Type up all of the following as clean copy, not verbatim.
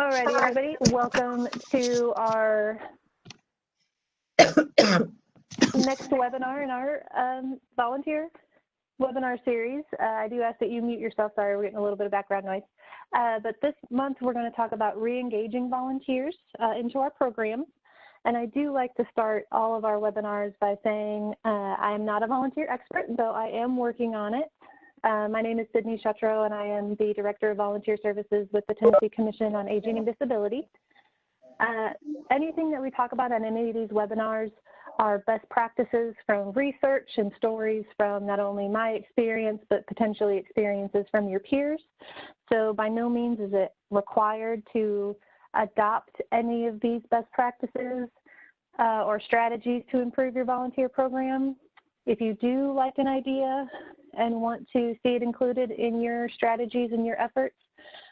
Alrighty, everybody, welcome to our next webinar in our volunteer webinar series. I do ask that you mute yourself. Sorry, we're getting a little bit of background noise. But this month, we're going to talk about re-engaging volunteers into our program. And I do like to start all of our webinars by saying I am not a volunteer expert, though I am working on it. My name is Sydney Shuttro, and I am the Director of Volunteer Services with the Tennessee Commission on Aging and Disability. Anything that we talk about on any of these webinars are best practices from research and stories from not only my experience, but potentially experiences from your peers. So by no means is it required to adopt any of these best practices or strategies to improve your volunteer program. If you do like an idea and want to see it included in your strategies and your efforts,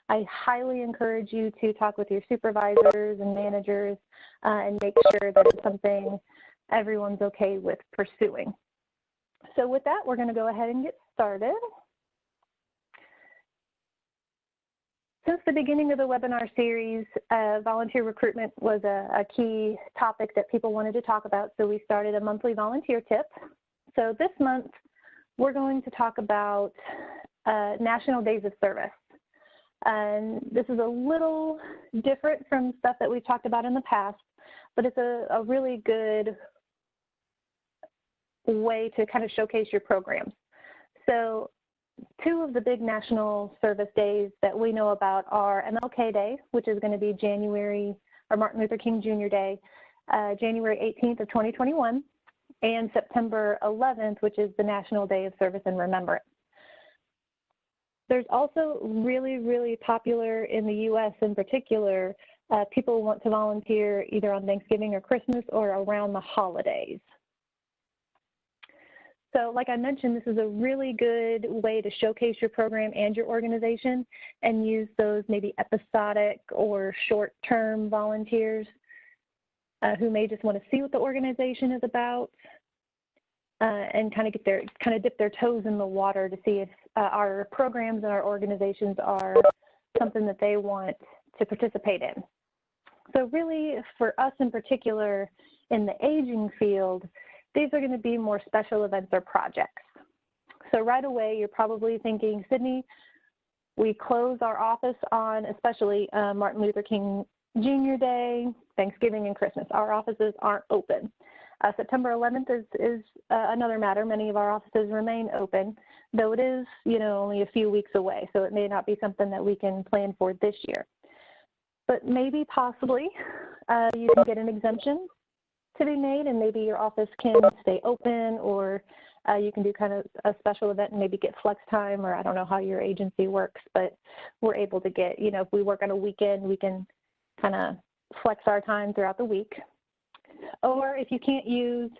I highly encourage you to talk with your supervisors and managers and make sure that it's something everyone's okay with pursuing. So with that, we're going to go ahead and get started. Since the beginning of the webinar series, volunteer recruitment was a key topic that people wanted to talk about, so we started a monthly volunteer tip. So this month, we're going to talk about National Days of Service. And this is a little different from stuff that we've talked about in the past, but it's a really good way to kind of showcase your programs. So two of the big national service days that we know about are MLK Day, which is going to be Martin Luther King Jr. Day, January 18th of 2021, and September 11th, which is the National Day of Service and Remembrance. There's also really, really popular in the U.S. in particular, people want to volunteer either on Thanksgiving or Christmas or around the holidays. So like I mentioned, this is a really good way to showcase your program and your organization and use those maybe episodic or short-term volunteers who may just want to see what the organization is about and kind of dip their toes in the water to see if our programs and our organizations are something that they want to participate in. So really, for us in particular in the aging field, these are going to be more special events or projects. So right away, you're probably thinking, Sydney, we close our office on especially Martin Luther King Jr. Day, Thanksgiving, and Christmas. Our offices aren't open. September 11th is another matter. Many of our offices remain open, though it is, only a few weeks away, so it may not be something that we can plan for this year. But maybe, possibly, you can get an exemption to be made, and maybe your office can stay open, or you can do kind of a special event and maybe get flex time, or I don't know how your agency works, but we're able to get, if we work on a weekend, we can kind of flex our time throughout the week. Or if you can't use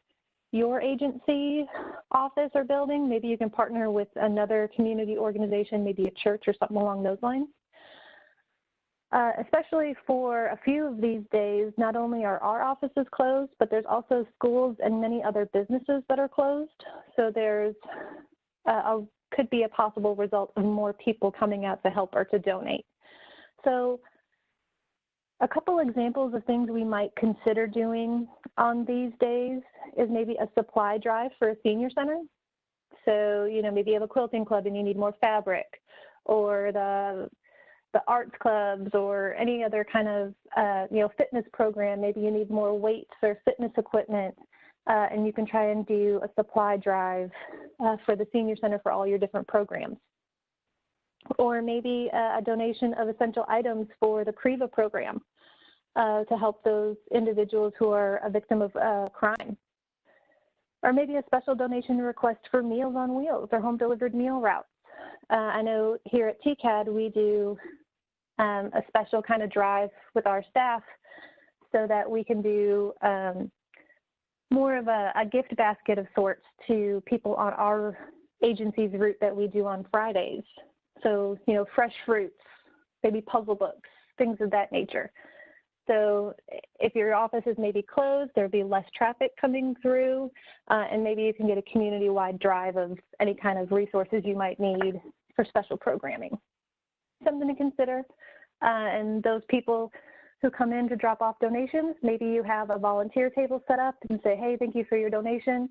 your agency office or building, maybe you can partner with another community organization, maybe a church or something along those lines. Especially for a few of these days, not only are our offices closed, but there's also schools and many other businesses that are closed. So there's could be a possible result of more people coming out to help or to donate. So a couple examples of things we might consider doing on these days is maybe a supply drive for a senior center. So, maybe you have a quilting club and you need more fabric, or the arts clubs, or any other kind of, fitness program. Maybe you need more weights or fitness equipment, and you can try and do a supply drive for the senior center for all your different programs. Or maybe a donation of essential items for the PREVA program to help those individuals who are a victim of crime. Or maybe a special donation request for Meals on Wheels or home delivered meal routes. I know here at TCAD we do a special kind of drive with our staff so that we can do more of a gift basket of sorts to people on our agency's route that we do on Fridays. So, fresh fruits, maybe puzzle books, things of that nature. So if your office is maybe closed, there'll be less traffic coming through, and maybe you can get a community-wide drive of any kind of resources you might need for special programming. Something to consider. And those people who come in to drop off donations, maybe you have a volunteer table set up and say, hey, thank you for your donation.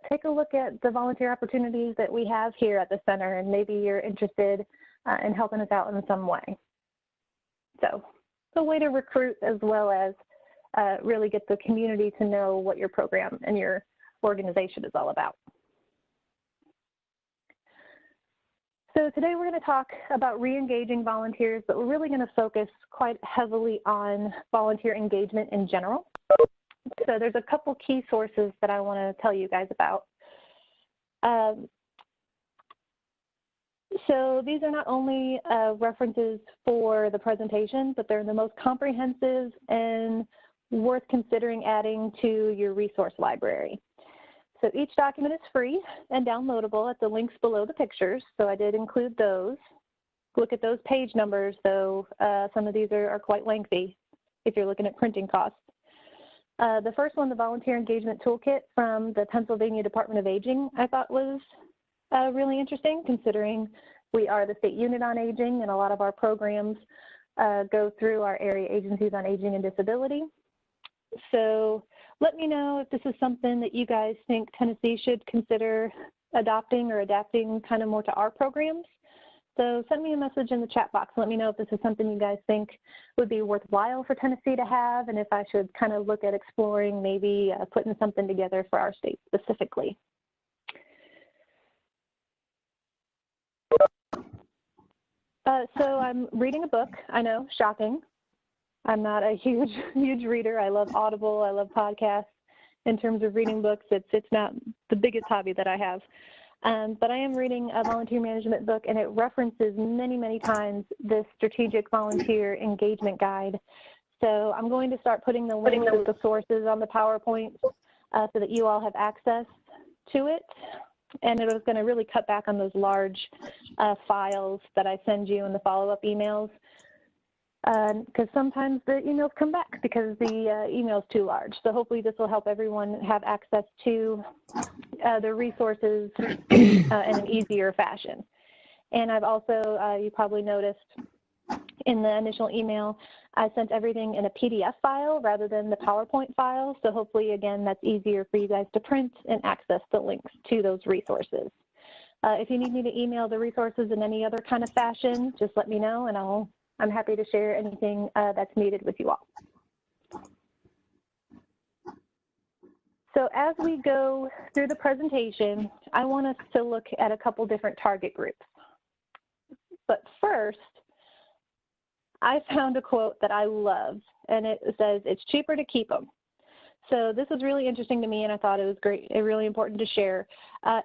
Take a look at the volunteer opportunities that we have here at the center, and maybe you're interested in helping us out in some way. So it's a way to recruit as well as really get the community to know what your program and your organization is all about. So today we're going to talk about re-engaging volunteers, but we're really going to focus quite heavily on volunteer engagement in general. So there's a couple key sources that I want to tell you guys about. So these are not only references for the presentation, but they're the most comprehensive and worth considering adding to your resource library. So each document is free and downloadable at the links below the pictures. So I did include those. Look at those page numbers, though some of these are quite lengthy if you're looking at printing costs. The first one, the Volunteer Engagement Toolkit from the Pennsylvania Department of Aging, I thought was really interesting, considering we are the state unit on aging and a lot of our programs go through our area agencies on aging and disability. So let me know if this is something that you guys think Tennessee should consider adopting or adapting kind of more to our programs. So send me a message in the chat box. Let me know if this is something you guys think would be worthwhile for Tennessee to have, and if I should kind of look at exploring maybe putting something together for our state specifically. So I'm reading a book. I know, shocking. I'm not a huge reader. I love Audible. I love podcasts. In terms of reading books, it's not the biggest hobby that I have. But I am reading a volunteer management book, and it references many times this strategic volunteer engagement guide. So I'm going to start putting the links of the sources on the PowerPoint so that you all have access to it. And it was going to really cut back on those large files that I send you in the follow-up emails. Because sometimes the emails come back because the email's too large. So hopefully this will help everyone have access to the resources in an easier fashion. And I've also, you probably noticed in the initial email, I sent everything in a PDF file rather than the PowerPoint file. So hopefully, again, that's easier for you guys to print and access the links to those resources. If you need me to email the resources in any other kind of fashion, just let me know, and I'm happy to share anything that's needed with you all. So as we go through the presentation, I want us to look at a couple different target groups. But first, I found a quote that I love, and it says, "It's cheaper to keep them." So this was really interesting to me, and I thought it was great, really important to share.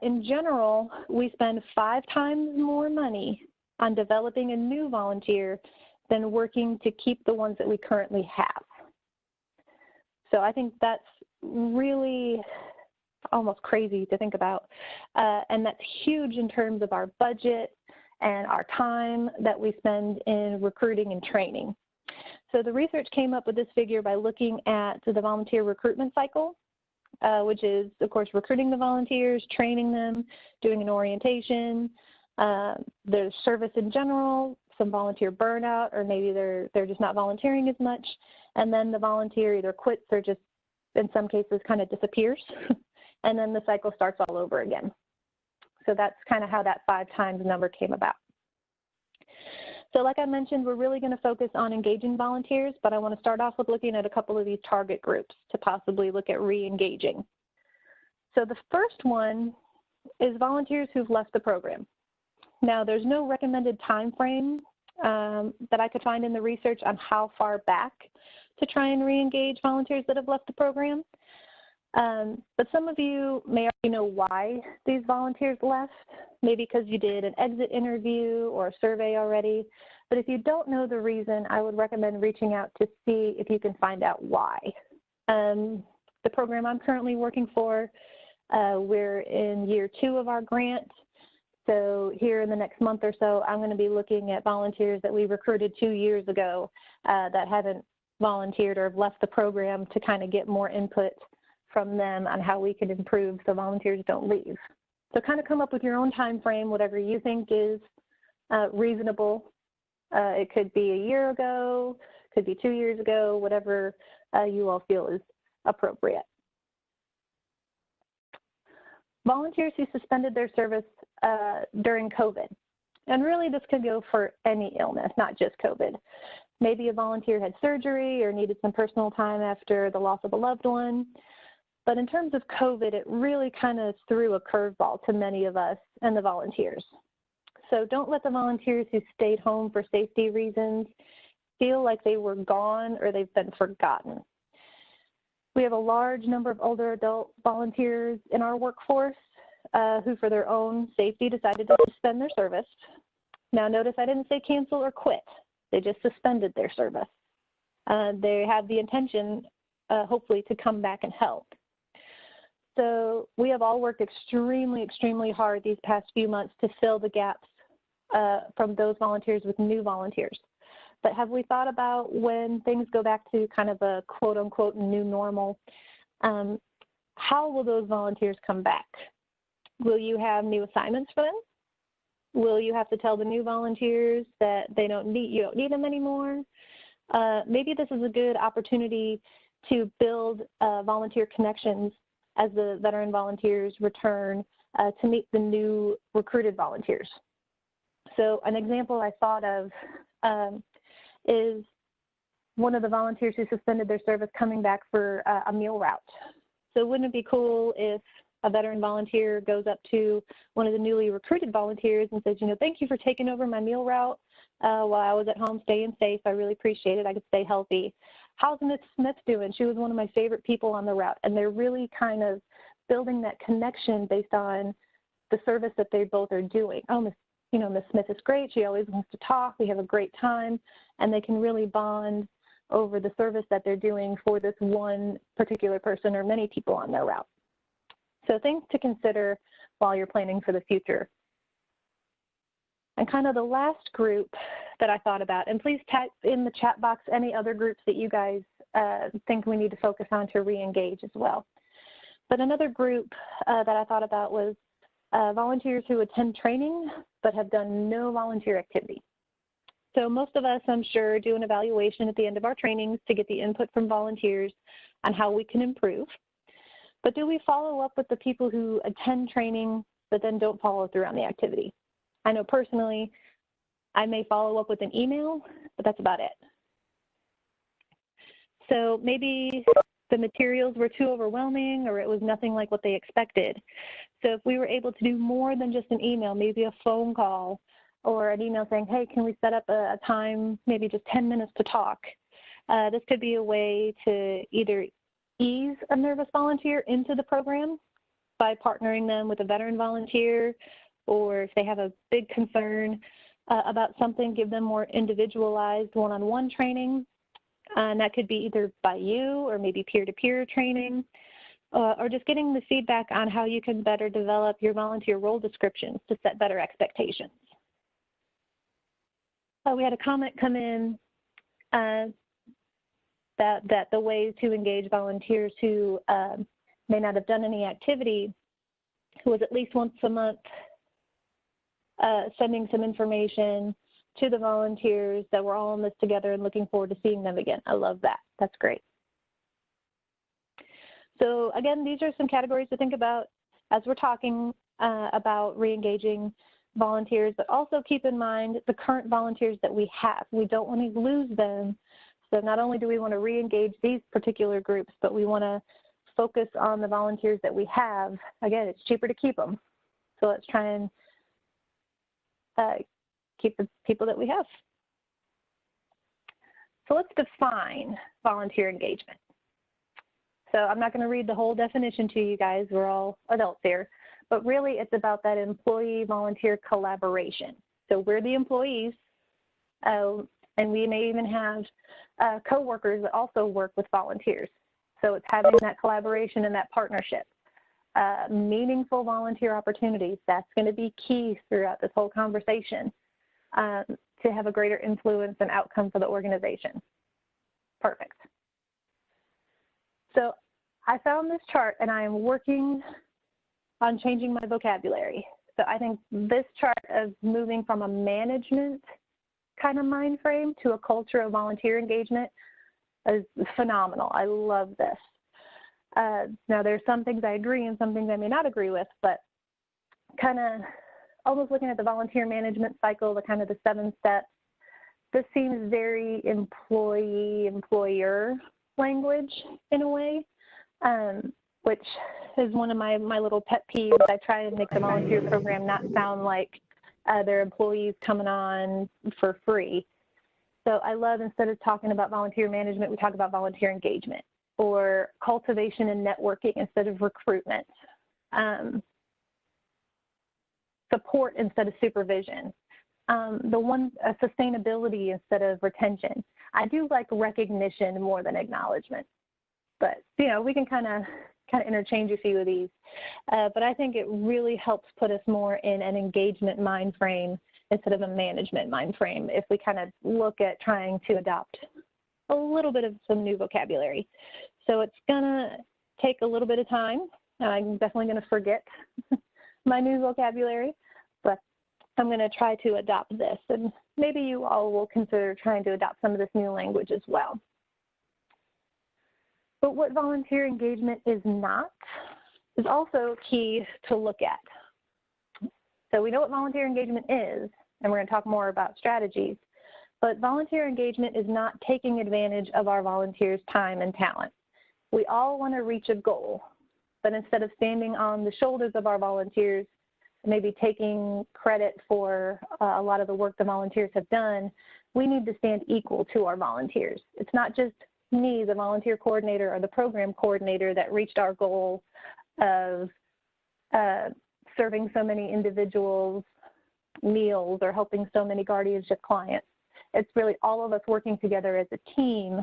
In general, we spend 5 times more money on developing a new volunteer than working to keep the ones that we currently have. So I think that's really almost crazy to think about. And that's huge in terms of our budget and our time that we spend in recruiting and training. So the research came up with this figure by looking at the volunteer recruitment cycle, which is, of course, recruiting the volunteers, training them, doing an orientation, there's service in general, some volunteer burnout, or maybe they're just not volunteering as much, and then the volunteer either quits or just, in some cases, kind of disappears, and then the cycle starts all over again. So that's kind of how that 5 times number came about. So like I mentioned, we're really going to focus on engaging volunteers, but I want to start off with looking at a couple of these target groups to possibly look at re-engaging. So the first one is volunteers who've left the program. Now, there's no recommended time frame that I could find in the research on how far back to try and re-engage volunteers that have left the program. But some of you may already know why these volunteers left, maybe because you did an exit interview or a survey already. But if you don't know the reason, I would recommend reaching out to see if you can find out why. The program I'm currently working for, we're in year 2 of our grant. So here in the next month or so, I'm going to be looking at volunteers that we recruited 2 years ago that haven't volunteered or have left the program to kind of get more input from them on how we can improve so volunteers don't leave. So kind of come up with your own time frame, whatever you think is reasonable It could be a year ago, could be 2 years ago, whatever you all feel is appropriate. Volunteers who suspended their service during COVID. And really this could go for any illness, not just COVID. Maybe a volunteer had surgery or needed some personal time after the loss of a loved one. But in terms of COVID, it really kind of threw a curveball to many of us and the volunteers. So don't let the volunteers who stayed home for safety reasons feel like they were gone or they've been forgotten. We have a large number of older adult volunteers in our workforce who, for their own safety, decided to suspend their service. Now, notice I didn't say cancel or quit. They just suspended their service. They have the intention, hopefully, to come back and help. So we have all worked extremely, extremely hard these past few months to fill the gaps from those volunteers with new volunteers. But have we thought about when things go back to kind of a quote unquote new normal, how will those volunteers come back? Will you have new assignments for them? Will you have to tell the new volunteers that you don't need them anymore? Maybe this is a good opportunity to build volunteer connections as the veteran volunteers return to meet the new recruited volunteers. So an example I thought of is one of the volunteers who suspended their service coming back for a meal route. So wouldn't it be cool if a veteran volunteer goes up to one of the newly recruited volunteers and says, thank you for taking over my meal route while I was at home staying safe. I really appreciate it. I could stay healthy. How's Miss Smith doing? She was one of my favorite people on the route. And they're really kind of building that connection based on the service that they both are doing. Oh, Miss Smith is great. She always wants to talk. We have a great time. And they can really bond over the service that they're doing for this one particular person or many people on their route. So things to consider while you're planning for the future. And kind of the last group that I thought about, and please type in the chat box any other groups that you guys think we need to focus on to re-engage as well. But another group that I thought about was volunteers who attend training but have done no volunteer activity. So most of us, I'm sure, do an evaluation at the end of our trainings to get the input from volunteers on how we can improve. But do we follow up with the people who attend training but then don't follow through on the activity? I know personally, I may follow up with an email, but that's about it. So maybe the materials were too overwhelming or it was nothing like what they expected. So if we were able to do more than just an email, maybe a phone call or an email saying, hey, can we set up a time, maybe just 10 minutes to talk? This could be a way to either ease a nervous volunteer into the program by partnering them with a veteran volunteer, or if they have a big concern about something, give them more individualized one-on-one training. And that could be either by you or maybe peer-to-peer training, or just getting the feedback on how you can better develop your volunteer role descriptions to set better expectations. We had a comment come in that the ways to engage volunteers who may not have done any activity was at least once a month sending some information to the volunteers that we're all in this together and looking forward to seeing them again. I love that. That's great. So again, these are some categories to think about as we're talking about re-engaging volunteers, but also keep in mind the current volunteers that we have. We don't want to lose them. So not only do we want to re-engage these particular groups, but we want to focus on the volunteers that we have. Again, it's cheaper to keep them. So let's try and keep the people that we have. So let's define volunteer engagement. So I'm not going to read the whole definition to you guys. We're all adults here. But really, it's about that employee-volunteer collaboration. So we're the employees, and we may even have coworkers that also work with volunteers. So it's having that collaboration and that partnership. Meaningful volunteer opportunities, that's going to be key throughout this whole conversation to have a greater influence and outcome for the organization. Perfect. So I found this chart and I am working on changing my vocabulary. So I think this chart of moving from a management kind of mind frame to a culture of volunteer engagement is phenomenal. I love this. Now, there's some things I agree and some things I may not agree with, but kind of almost looking at the volunteer management cycle, the kind of the 7 steps, this seems very employee-employer language in a way, which is one of my little pet peeves. I try and make the volunteer program not sound like their employees coming on for free. So I love, instead of talking about volunteer management, we talk about volunteer engagement, or cultivation and networking instead of recruitment, support instead of supervision, sustainability instead of retention. I do like recognition more than acknowledgement, but we can kind of interchange a few of these. But I think it really helps put us more in an engagement mind frame instead of a management mind frame if we kind of look at trying to adopt a little bit of some new vocabulary. So it's gonna take a little bit of time. I'm definitely gonna forget my new vocabulary, but I'm gonna try to adopt this, and maybe you all will consider trying to adopt some of this new language as well. But what volunteer engagement is not is also key to look at. So we know what volunteer engagement is, and we're going to talk more about strategies, but volunteer engagement is not taking advantage of our volunteers' time and talent. We all want to reach a goal, but instead of standing on the shoulders of our volunteers, maybe taking credit for a lot of the work the volunteers have done, we need to stand equal to our volunteers. It's not just me, the volunteer coordinator or the program coordinator, that reached our goal of serving so many individuals meals or helping so many guardianship clients. It's really all of us working together as a team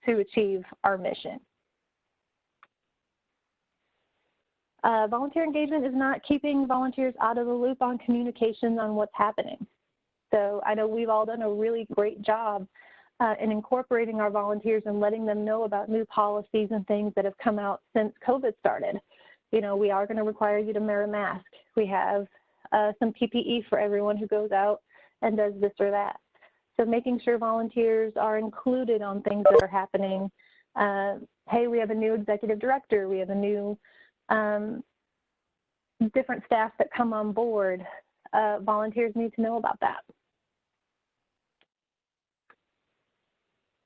to achieve our mission. Volunteer engagement is not keeping volunteers out of the loop on communications on what's happening. So I know we've all done a really great job in incorporating our volunteers and letting them know about new policies and things that have come out since COVID started. We are going to require you to wear a mask. We have some PPE for everyone who goes out and does this or that. So making sure volunteers are included on things that are happening. Hey, we have a new executive director. We have a new different staff that come on board. Volunteers need to know about that.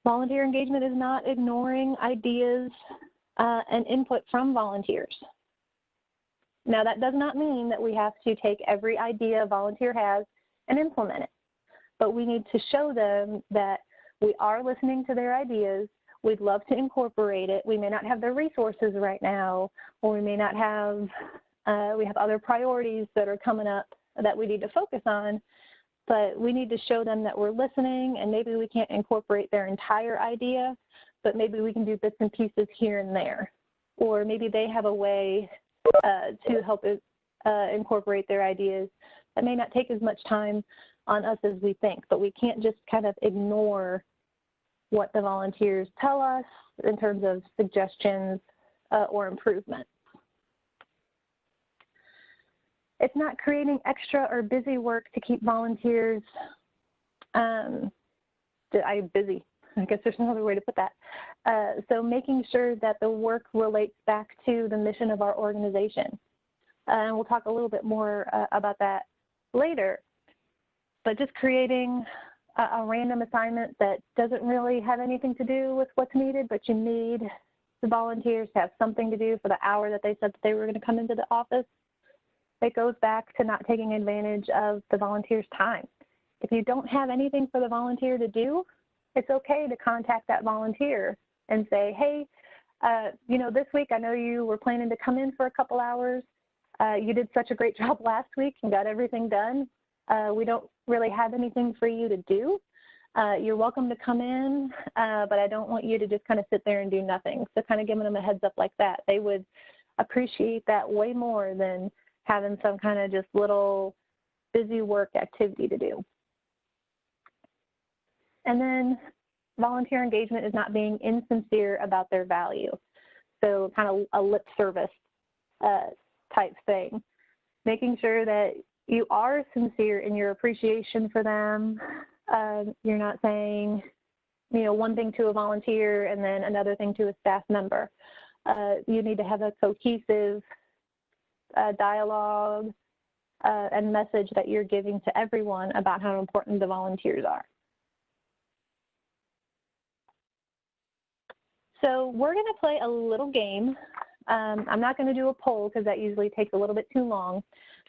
Volunteer engagement is not ignoring ideas and input from volunteers. Now, that does not mean that we have to take every idea a volunteer has and implement it, but we need to show them that we are listening to their ideas. We'd love to incorporate it. We may not have the resources right now, or we may not have, we have other priorities that are coming up that we need to focus on, but we need to show them that we're listening, and maybe we can't incorporate their entire idea, but maybe we can do bits and pieces here and there, or maybe they have a way to help incorporate their ideas that may not take as much time on us as we think, but we can't just kind of ignore what the volunteers tell us in terms of suggestions or improvements. It's not creating extra or busy work to keep volunteers busy. I guess there's another way to put that. So making sure that the work relates back to the mission of our organization. And we'll talk a little bit more about that later. But just creating a random assignment that doesn't really have anything to do with what's needed, but you need the volunteers to have something to do for the hour that they said that they were going to come into the office. It goes back to not taking advantage of the volunteer's time. If you don't have anything for the volunteer to do, it's okay to contact that volunteer and say, hey, this week I know you were planning to come in for a couple hours. You did such a great job last week and got everything done. We don't really have anything for you to do. You're welcome to come in, but I don't want you to just kind of sit there and do nothing. So kind of giving them a heads up like that. They would appreciate that way more than having some kind of just little busy work activity to do. And then volunteer engagement is not being insincere about their value. So kind of a lip service type thing. Making sure that you are sincere in your appreciation for them, You're not saying, one thing to a volunteer and then another thing to a staff member. You need to have a cohesive dialogue and message that you're giving to everyone about how important the volunteers are. So we're going to play a little game. I'm not going to do a poll because that usually takes a little bit too long,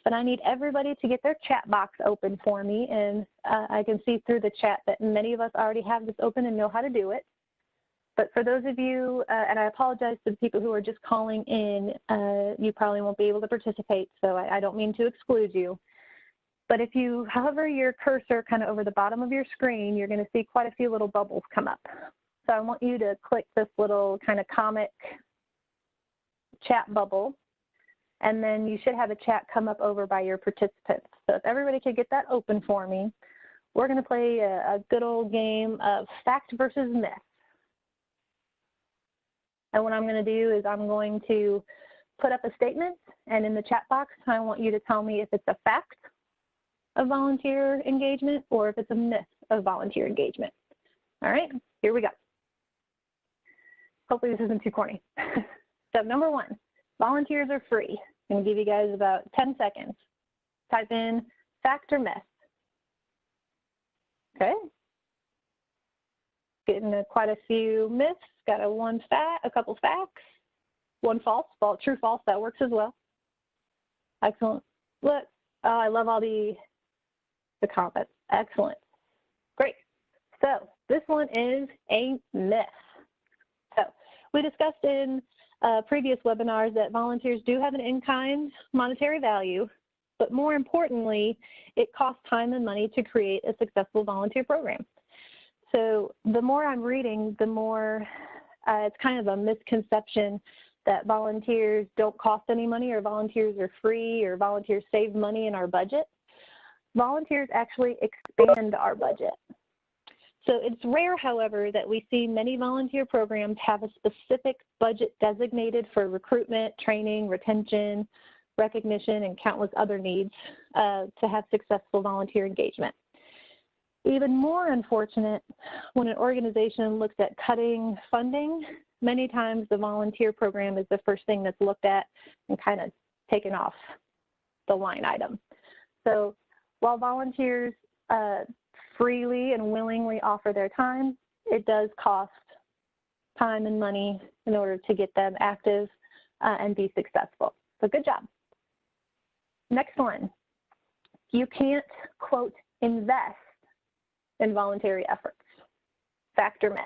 but I need everybody to get their chat box open for me. And I can see through the chat that many of us already have this open and know how to do it. But for those of you, and I apologize to the people who are just calling in, you probably won't be able to participate, so I don't mean to exclude you. But if you hover your cursor kind of over the bottom of your screen, you're going to see quite a few little bubbles come up. So I want you to click this little kind of comic chat bubble, and then you should have a chat come up over by your participants. So if everybody could get that open for me, we're going to play a good old game of fact versus myth. And what I'm going to do is I'm going to put up a statement, and in the chat box, I want you to tell me if it's a fact of volunteer engagement or if it's a myth of volunteer engagement. All right, here we go. Hopefully this isn't too corny. So number one, volunteers are free. I'm going to give you guys about 10 seconds. Type in fact or myth. Okay. Getting quite a few myths. Got a couple facts, one false, true, false, that works as well. Excellent. Look, oh, I love all the comments. Excellent. Great. So this one is a myth. So we discussed in previous webinars that volunteers do have an in-kind monetary value, but more importantly, it costs time and money to create a successful volunteer program. So the more I'm reading, the more it's kind of a misconception that volunteers don't cost any money, or volunteers are free, or volunteers save money in our budget. Volunteers actually expand our budget. So it's rare, however, that we see many volunteer programs have a specific budget designated for recruitment, training, retention, recognition, and countless other needs to have successful volunteer engagement. Even more unfortunate, when an organization looks at cutting funding, many times the volunteer program is the first thing that's looked at and kind of taken off the line item. So while volunteers freely and willingly offer their time, it does cost time and money in order to get them active and be successful. So good job. Next one, you can't, quote, invest in voluntary efforts. Fact or myth?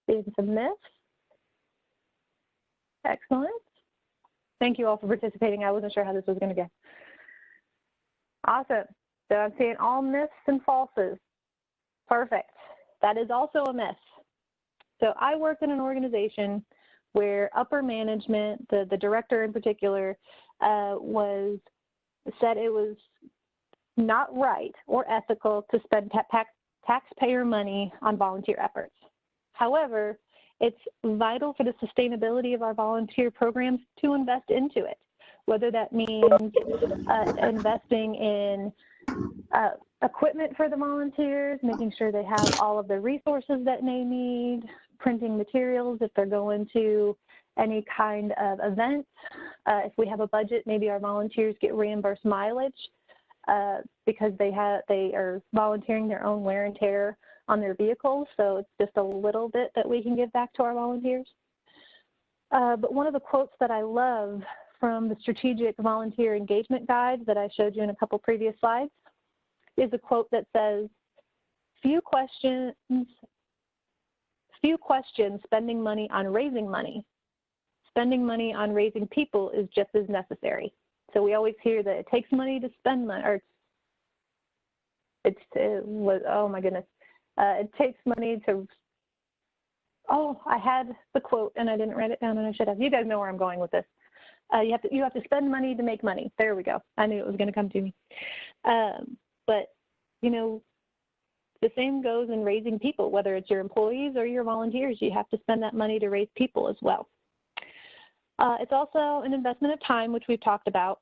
It's a myth. Excellent. Thank you all for participating. I wasn't sure how this was going to go. Awesome. So I'm seeing all myths and falses. Perfect. That is also a myth. So I worked in an organization where upper management, the director in particular, said it was not right or ethical to spend taxpayer money on volunteer efforts. However, it's vital for the sustainability of our volunteer programs to invest into it, whether that means investing in equipment for the volunteers, making sure they have all of the resources that they need, printing materials if they're going to any kind of event. If we have a budget, maybe our volunteers get reimbursed mileage because they are volunteering their own wear and tear on their vehicles. So it's just a little bit that we can give back to our volunteers. But one of the quotes that I love from the Strategic Volunteer Engagement Guide that I showed you in a couple previous slides is a quote that says, few questions spending money on raising money. Spending money on raising people is just as necessary. So we always hear that it takes money to spend money, or oh my goodness, it takes money to, oh, I had the quote and I didn't write it down and I should have. You guys know where I'm going with this. You have to spend money to make money. There we go. I knew it was going to come to me. But, you know, the same goes in raising people, whether it's your employees or your volunteers. You have to spend that money to raise people as well. It's also an investment of time, which we've talked about.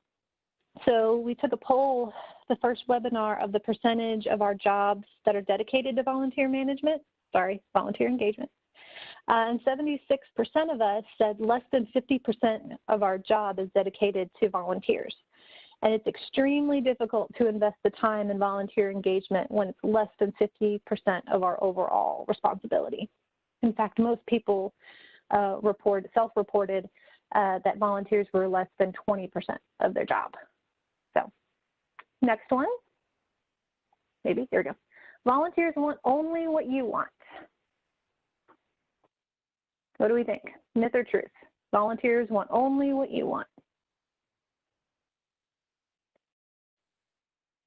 So we took a poll, the first webinar, of the percentage of our jobs that are dedicated to volunteer engagement. And 76% of us said less than 50% of our job is dedicated to volunteers. And it's extremely difficult to invest the time in volunteer engagement when it's less than 50% of our overall responsibility. In fact, most people self-reported that volunteers were less than 20% of their job. So, next one. Maybe, here we go. Volunteers want only what you want. What do we think? Myth or truth? Volunteers want only what you want.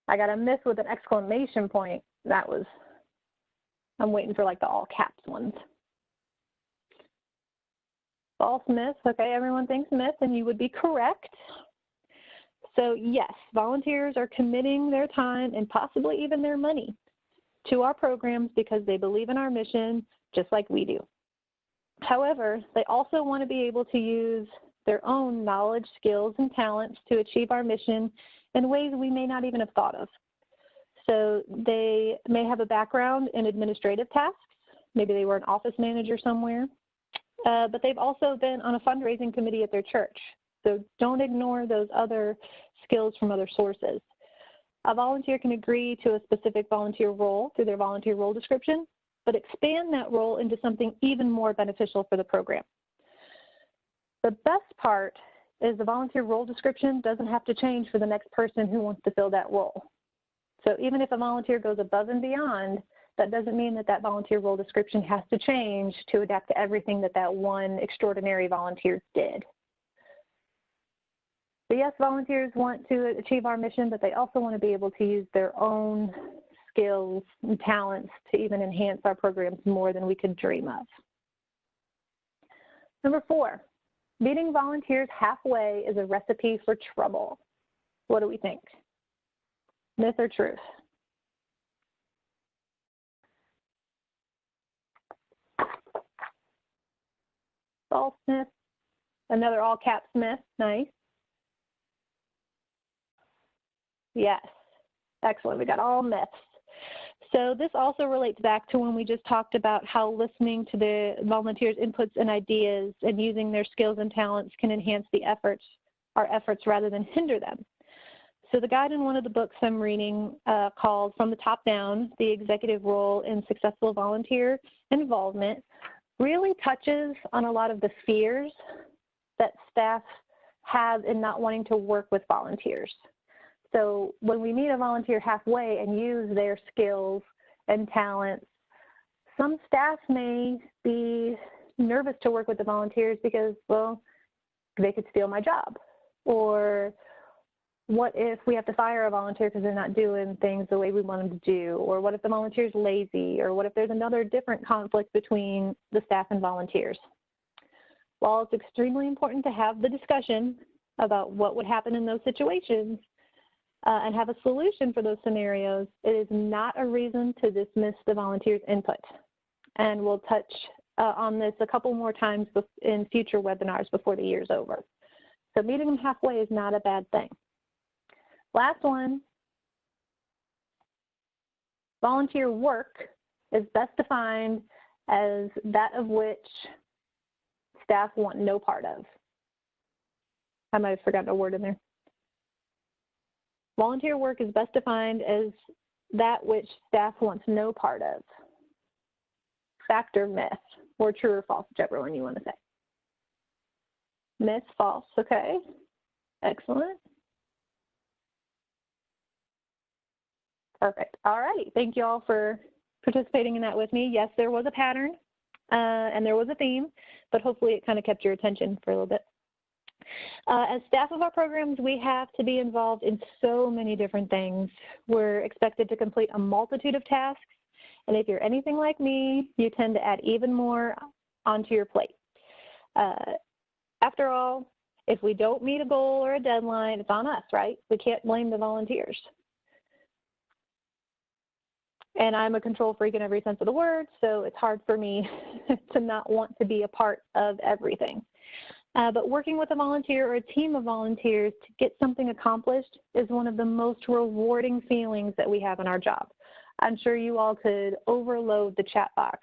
I got a myth with an exclamation point. I'm waiting for like the all caps ones. False myth. Okay, everyone thinks myth, and you would be correct. So yes, volunteers are committing their time and possibly even their money to our programs because they believe in our mission just like we do. However, they also want to be able to use their own knowledge, skills, and talents to achieve our mission in ways we may not even have thought of. So they may have a background in administrative tasks. Maybe they were an office manager somewhere, but they've also been on a fundraising committee at their church. So don't ignore those other skills from other sources. A volunteer can agree to a specific volunteer role through their volunteer role description, but expand that role into something even more beneficial for the program. The best part is the volunteer role description doesn't have to change for the next person who wants to fill that role. So even if a volunteer goes above and beyond, that doesn't mean that that volunteer role description has to change to adapt to everything that that one extraordinary volunteer did. So yes, volunteers want to achieve our mission, but they also want to be able to use their own skills and talents to even enhance our programs more than we could dream of. Number 4, meeting volunteers halfway is a recipe for trouble. What do we think? Myth or truth? False myth. Another all caps myth. Nice. Yes. Excellent. We got all myths. So this also relates back to when we just talked about how listening to the volunteers' inputs and ideas and using their skills and talents can enhance our efforts rather than hinder them. So the guide in one of the books I'm reading called From the Top Down, The Executive Role in Successful Volunteer Involvement, really touches on a lot of the fears that staff have in not wanting to work with volunteers. So when we meet a volunteer halfway and use their skills and talents, some staff may be nervous to work with the volunteers because, well, they could steal my job. Or what if we have to fire a volunteer because they're not doing things the way we want them to do? Or what if the volunteer is lazy? Or what if there's another different conflict between the staff and volunteers? While it's extremely important to have the discussion about what would happen in those situations, and have a solution for those scenarios, it is not a reason to dismiss the volunteer's input. And we'll touch on this a couple more times in future webinars before the year's over. So meeting them halfway is not a bad thing. Last one, volunteer work is best defined as that of which staff want no part of. I might have forgotten a word in there. Volunteer work is best defined as that which staff wants no part of. Fact or myth, or true or false, whichever one you want to say. Myth, false, okay. Excellent. Perfect. All right. Thank you all for participating in that with me. Yes, there was a pattern and there was a theme, but hopefully it kind of kept your attention for a little bit. As staff of our programs, we have to be involved in so many different things. We're expected to complete a multitude of tasks, and if you're anything like me, you tend to add even more onto your plate. After all, if we don't meet a goal or a deadline, it's on us, right? We can't blame the volunteers. And I'm a control freak in every sense of the word, so it's hard for me to not want to be a part of everything. But working with a volunteer or a team of volunteers to get something accomplished is one of the most rewarding feelings that we have in our job. I'm sure you all could overload the chat box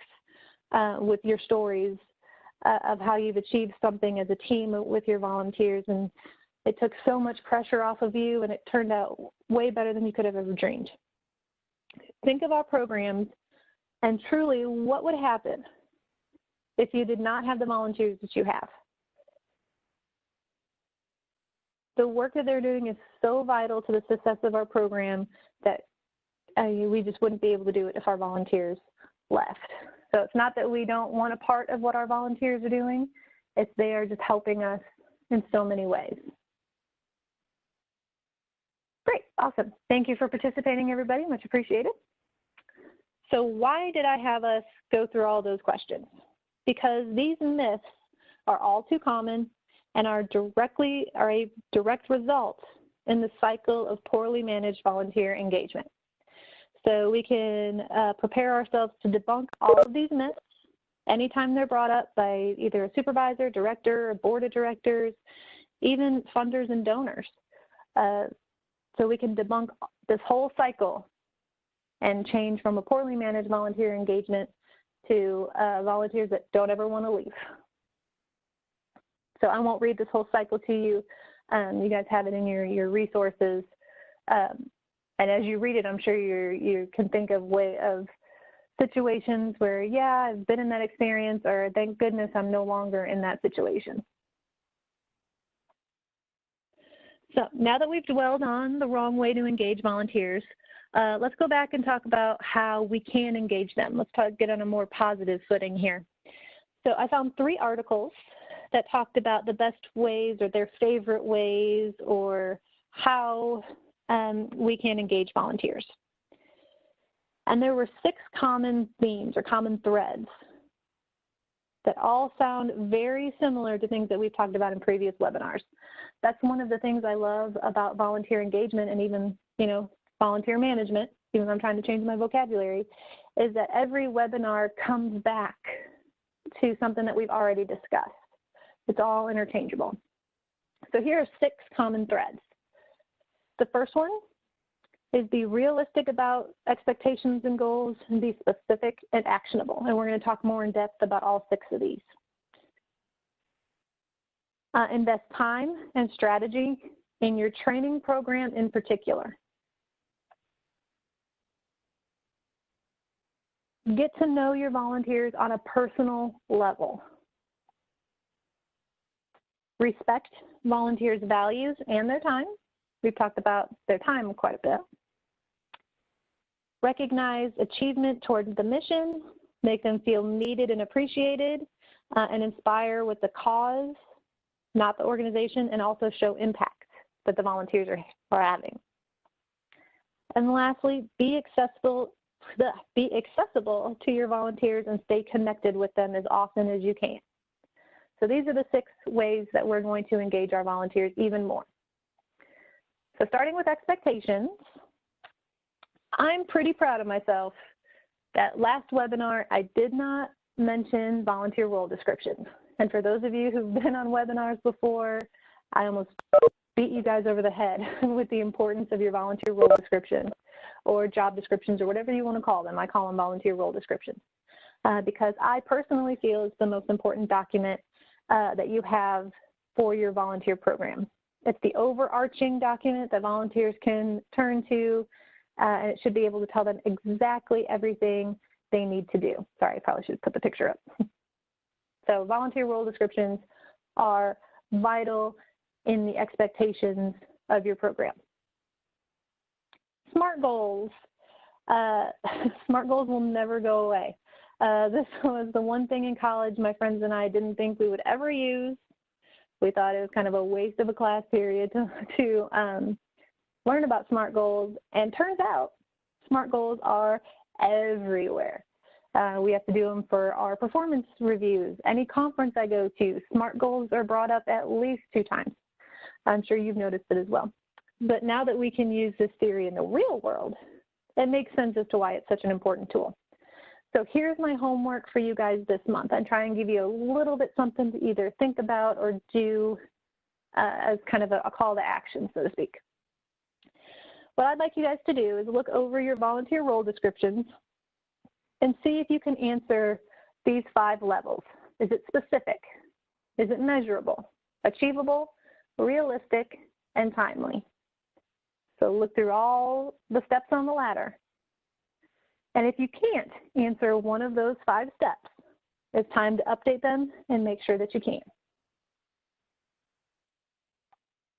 with your stories of how you've achieved something as a team with your volunteers, and it took so much pressure off of you, and it turned out way better than you could have ever dreamed. Think of our programs, and truly, what would happen if you did not have the volunteers that you have? The work that they're doing is so vital to the success of our program that we just wouldn't be able to do it if our volunteers left. So it's not that we don't want a part of what our volunteers are doing, it's they are just helping us in so many ways. Great, awesome. Thank you for participating, everybody, much appreciated. So why did I have us go through all those questions? Because these myths are all too common and are a direct result in the cycle of poorly managed volunteer engagement. So we can prepare ourselves to debunk all of these myths anytime they're brought up by either a supervisor, director, a board of directors, even funders and donors. So we can debunk this whole cycle and change from a poorly managed volunteer engagement to volunteers that don't ever want to leave. So I won't read this whole cycle to you. You guys have it in your resources. And as you read it, I'm sure you can think of situations where, yeah, I've been in that experience, or thank goodness I'm no longer in that situation. So now that we've dwelled on the wrong way to engage volunteers, let's go back and talk about how we can engage them. Let's get on a more positive footing here. So I found 3 articles that talked about the best ways or their favorite ways or how we can engage volunteers. And there were 6 common themes or common threads that all sound very similar to things that we've talked about in previous webinars. That's one of the things I love about volunteer engagement and even, volunteer management, even though I'm trying to change my vocabulary, is that every webinar comes back to something that we've already discussed. It's all interchangeable. So here are 6 common threads. The first one is be realistic about expectations and goals and be specific and actionable. And we're going to talk more in depth about all 6 of these. Invest time and strategy in your training program in particular. Get to know your volunteers on a personal level. Respect volunteers' values and their time. We've talked about their time quite a bit. Recognize achievement towards the mission, make them feel needed and appreciated, and inspire with the cause, not the organization, and also show impact that the volunteers are having. And lastly, be accessible to your volunteers and stay connected with them as often as you can. So these are the 6 ways that we're going to engage our volunteers even more. So starting with expectations, I'm pretty proud of myself that last webinar I did not mention volunteer role descriptions. And for those of you who've been on webinars before, I almost beat you guys over the head with the importance of your volunteer role descriptions or job descriptions or whatever you want to call them. I call them volunteer role descriptions because I personally feel it's the most important document that you have for your volunteer program. It's the overarching document that volunteers can turn to, and it should be able to tell them exactly everything they need to do. Sorry, I probably should put the picture up. So volunteer role descriptions are vital in the expectations of your program. SMART goals. SMART goals will never go away. This was the one thing in college my friends and I didn't think we would ever use. We thought it was kind of a waste of a class period to learn about SMART goals, and turns out SMART goals are everywhere. We have to do them for our performance reviews. Any conference I go to, SMART goals are brought up at least 2 times. I'm sure you've noticed it as well. But now that we can use this theory in the real world, it makes sense as to why it's such an important tool. So here's my homework for you guys this month. I try and give you a little bit something to either think about or do as kind of a call to action, so to speak. What I'd like you guys to do is look over your volunteer role descriptions and see if you can answer these 5 levels. Is it specific? Is it measurable, achievable, realistic, and timely? So look through all the steps on the ladder. And if you can't answer one of those 5 steps, it's time to update them and make sure that you can.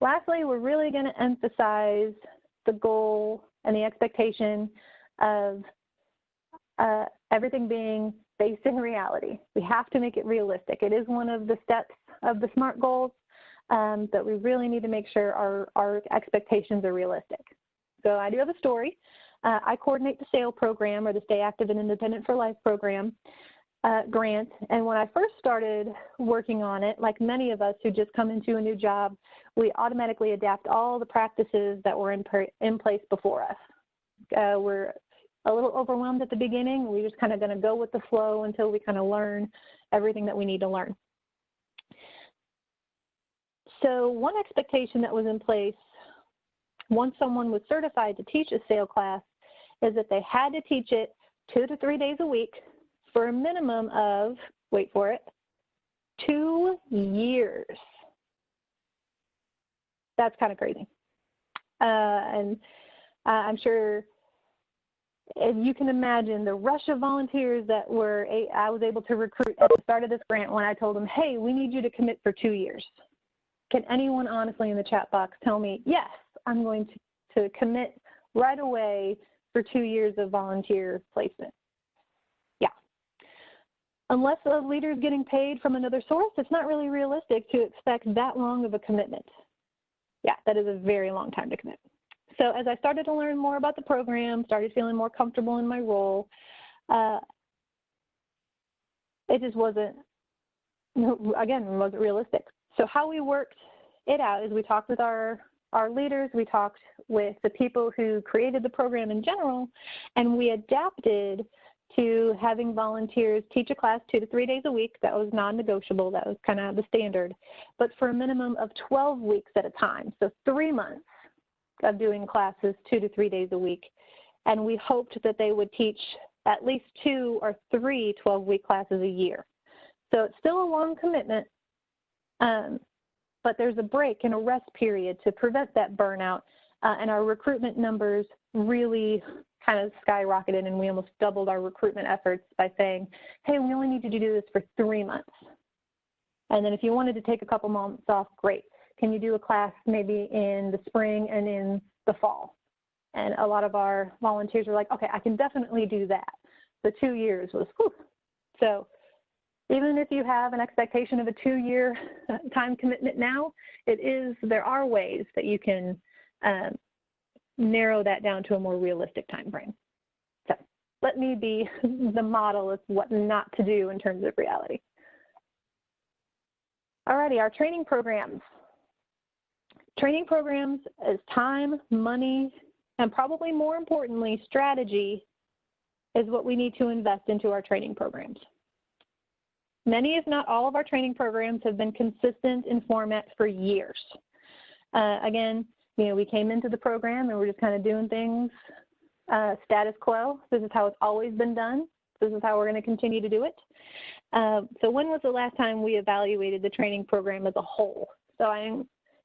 Lastly, we're really going to emphasize the goal and the expectation of everything being based in reality. We have to make it realistic. It is one of the steps of the SMART goals, but we really need to make sure our expectations are realistic. So I do have a story. I coordinate the SAIL program, or the Stay Active and Independent for Life program grant. And when I first started working on it, like many of us who just come into a new job, we automatically adapt all the practices that were in place before us. We're a little overwhelmed at the beginning. We're just kind of going to go with the flow until we kind of learn everything that we need to learn. So one expectation that was in place once someone was certified to teach a SAIL class is that they had to teach it 2 to 3 days a week for a minimum of, wait for it, 2 years. That's kind of crazy. And I'm sure if you can imagine the rush of volunteers that I was able to recruit at the start of this grant when I told them, hey, we need you to commit for 2 years. Can anyone honestly in the chat box tell me, yes, I'm going to commit right away for 2 years of volunteer placement? Yeah. Unless the leader is getting paid from another source, it's not really realistic to expect that long of a commitment. Yeah, that is a very long time to commit. So as I started to learn more about the program, started feeling more comfortable in my role, it just wasn't realistic. So how we worked it out is we talked with our leaders, we talked with the people who created the program in general, and we adapted to having volunteers teach a class 2 to 3 days a week. That was non-negotiable. That was kind of the standard, but for a minimum of 12 weeks at a time. So 3 months of doing classes 2 to 3 days a week. And we hoped that they would teach at least 2 or 3 12-week classes a year. So it's still a long commitment, but there's a break and a rest period to prevent that burnout. And our recruitment numbers really kind of skyrocketed, and we almost doubled our recruitment efforts by saying, hey, we only need you to do this for 3 months. And then if you wanted to take a couple months off, great. Can you do a class maybe in the spring and in the fall? And a lot of our volunteers were like, okay, I can definitely do that. The 2 years was, whew. So even if you have an expectation of a 2-year time commitment now, there are ways that you can narrow that down to a more realistic time frame. So let me be the model of what not to do in terms of reality. Alrighty, our training programs. Training programs is time, money, and probably more importantly, strategy is what we need to invest into our training programs. Many, if not all, of our training programs have been consistent in format for years. Again, we came into the program and we're just kind of doing things status quo. This is how it's always been done. This is how we're going to continue to do it. So when was the last time we evaluated the training program as a whole? So I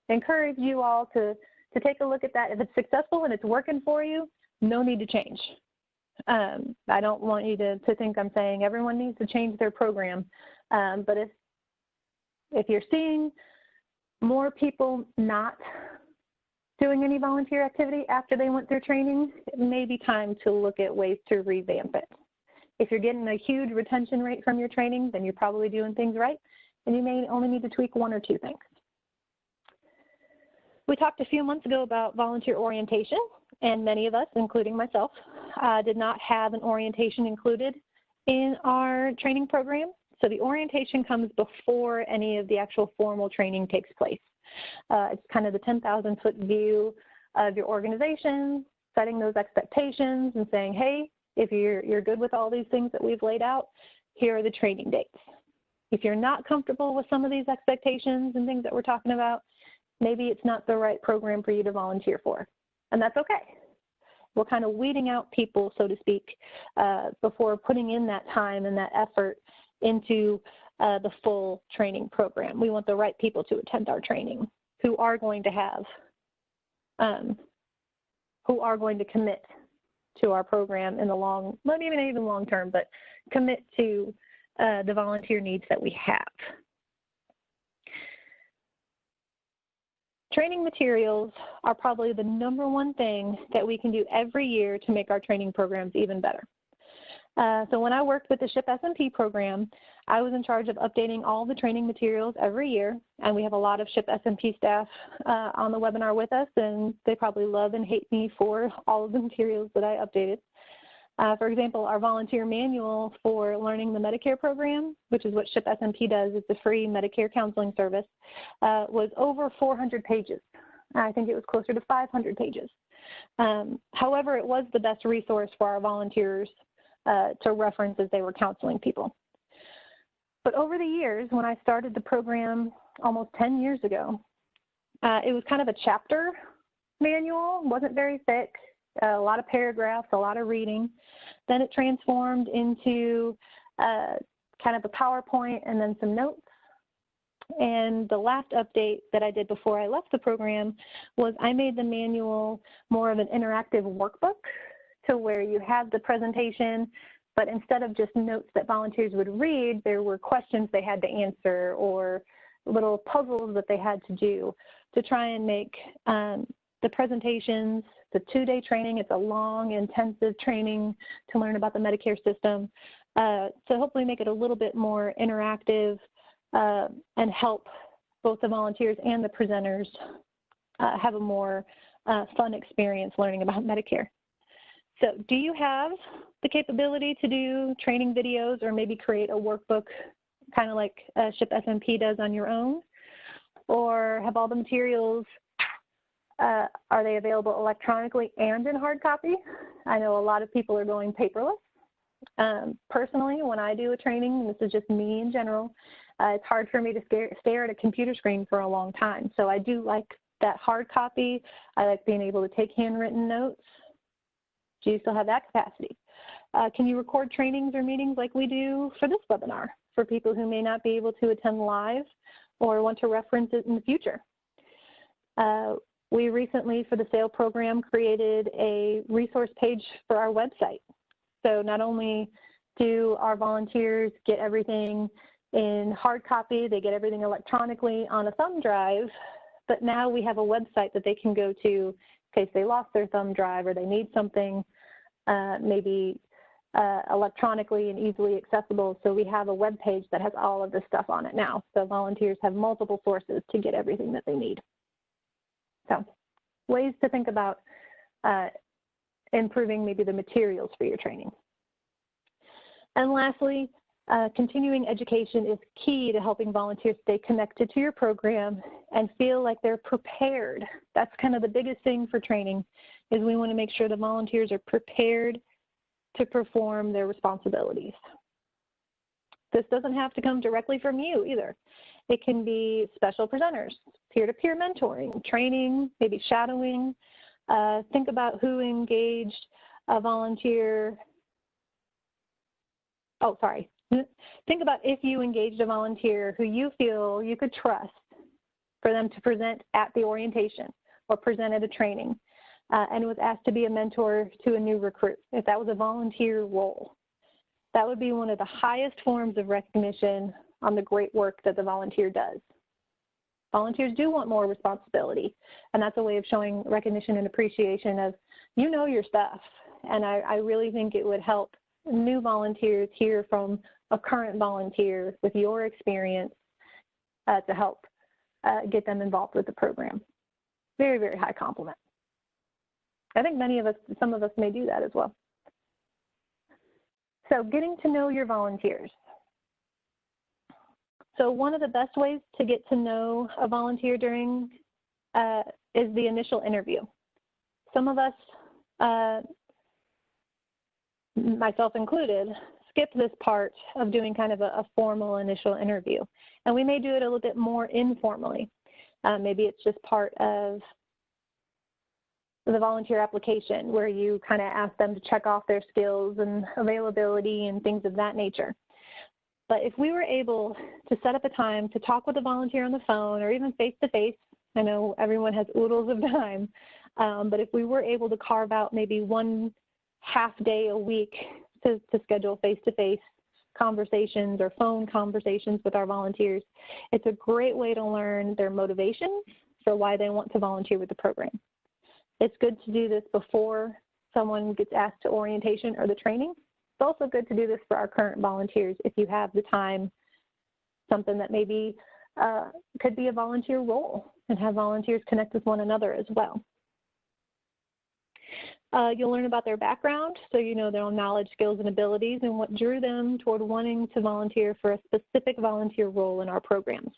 encourage you all to take a look at that. If it's successful and it's working for you, no need to change. I don't want you to think I'm saying everyone needs to change their program. But if you're seeing more people not doing any volunteer activity after they went through training, it may be time to look at ways to revamp it. If you're getting a huge retention rate from your training, then you're probably doing things right, and you may only need to tweak 1 or 2 things. We talked a few months ago about volunteer orientation, and many of us, including myself, did not have an orientation included in our training program. So the orientation comes before any of the actual formal training takes place. It's kind of the 10,000-foot view of your organization, setting those expectations and saying, hey, If you're good with all these things that we've laid out, here are the training dates. If you're not comfortable with some of these expectations and things that we're talking about, maybe it's not the right program for you to volunteer for, and that's okay. We're kind of weeding out people, so to speak, before putting in that time and that effort into the full training program. We want the right people to attend our training, who are going to commit to our program in the long, not even long term, but commit to the volunteer needs that we have. Training materials are probably the #1 thing that we can do every year to make our training programs even better. So when I worked with the SHIP SMP program, I was in charge of updating all the training materials every year, and we have a lot of SHIP SMP staff on the webinar with us, and they probably love and hate me for all of the materials that I updated. For example, our volunteer manual for learning the Medicare program, which is what SHIP SMP does, it's a free Medicare counseling service, was over 400 pages. I think it was closer to 500 pages. However, it was the best resource for our volunteers to reference as they were counseling people. But over the years, when I started the program almost 10 years ago, it was kind of a chapter manual, wasn't very thick, a lot of paragraphs, a lot of reading. Then it transformed into kind of a PowerPoint and then some notes. And the last update that I did before I left the program was I made the manual more of an interactive workbook, to where you had the presentation, but instead of just notes that volunteers would read, there were questions they had to answer or little puzzles that they had to do to try and make the presentations, the 2-day training. It's a long, intensive training to learn about the Medicare system, to hopefully make it a little bit more interactive and help both the volunteers and the presenters have a more fun experience learning about Medicare. So do you have the capability to do training videos or maybe create a workbook kind of like SHIP SMP does on your own? Or have all the materials, are they available electronically and in hard copy? I know a lot of people are going paperless. Personally, when I do a training, and this is just me in general, it's hard for me to stare at a computer screen for a long time. So I do like that hard copy. I like being able to take handwritten notes. Do you still have that capacity? Can you record trainings or meetings like we do for this webinar for people who may not be able to attend live or want to reference it in the future? We recently, for the SAIL program, created a resource page for our website. So not only do our volunteers get everything in hard copy, they get everything electronically on a thumb drive, but now we have a website that they can go to in case they lost their thumb drive or they need something maybe electronically and easily accessible. So we have a web page that has all of this stuff on it now. So volunteers have multiple sources to get everything that they need. So ways to think about improving maybe the materials for your training. And lastly, continuing education is key to helping volunteers stay connected to your program and feel like they're prepared. That's kind of the biggest thing for training, is we want to make sure the volunteers are prepared to perform their responsibilities. This doesn't have to come directly from you either. It can be special presenters, peer-to-peer mentoring, training, maybe shadowing. Think about who engaged a volunteer. Think about if you engaged a volunteer who you feel you could trust for them to present at the orientation or present at a training, and was asked to be a mentor to a new recruit. If that was a volunteer role, that would be one of the highest forms of recognition on the great work that the volunteer does. Volunteers do want more responsibility, and that's a way of showing recognition and appreciation of, you know your stuff. And I really think it would help new volunteers hear from a current volunteer with your experience to help get them involved with the program. Very, very high compliment. I think some of us may do that as well. So getting to know your volunteers. So one of the best ways to get to know a volunteer is the initial interview. Some of us myself included, skip this part of doing kind of a formal initial interview. And we may do it a little bit more informally. Maybe it's just part of the volunteer application where you kind of ask them to check off their skills and availability and things of that nature. But if we were able to set up a time to talk with a volunteer on the phone or even face-to-face, I know everyone has oodles of time, but if we were able to carve out maybe one half day a week to schedule face-to-face conversations or phone conversations with our volunteers, it's a great way to learn their motivation for why they want to volunteer with the program. It's good to do this before someone gets asked to orientation or the training. It's also good to do this for our current volunteers if you have the time, something that maybe could be a volunteer role, and have volunteers connect with one another as well. You'll learn about their background, so you know their own knowledge, skills, and abilities, and what drew them toward wanting to volunteer for a specific volunteer role in our programs.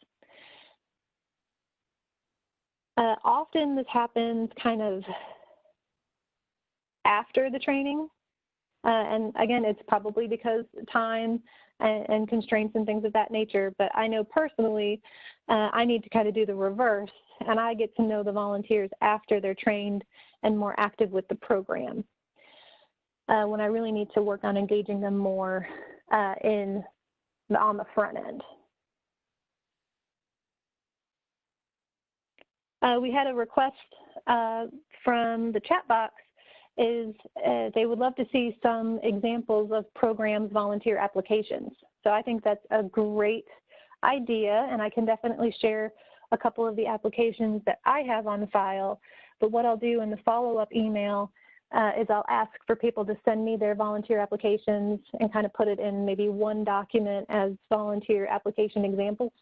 Often this happens kind of after the training, and again, it's probably because time and constraints and things of that nature, but I know personally I need to kind of do the reverse, and I get to know the volunteers after they're trained and more active with the program, when I really need to work on engaging them more on the front end. We had a request from the chat box is they would love to see some examples of programs volunteer applications. So I think that's a great idea, and I can definitely share a couple of the applications that I have on file. But what I'll do in the follow-up email is I'll ask for people to send me their volunteer applications and kind of put it in maybe one document as volunteer application examples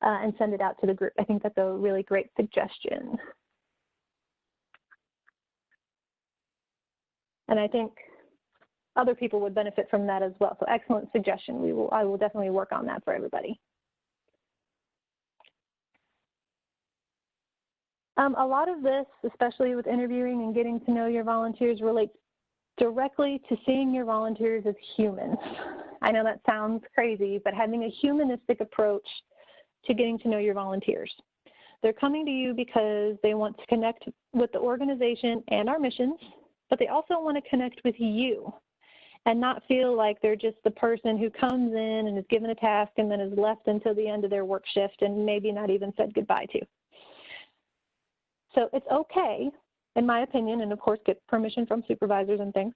and send it out to the group. I think that's a really great suggestion. And I think other people would benefit from that as well. So excellent suggestion. I will definitely work on that for everybody. A lot of this, especially with interviewing and getting to know your volunteers, relates directly to seeing your volunteers as humans. I know that sounds crazy, but having a humanistic approach to getting to know your volunteers. They're coming to you because they want to connect with the organization and our missions, but they also want to connect with you and not feel like they're just the person who comes in and is given a task and then is left until the end of their work shift and maybe not even said goodbye to. So it's okay, in my opinion, and of course get permission from supervisors and things,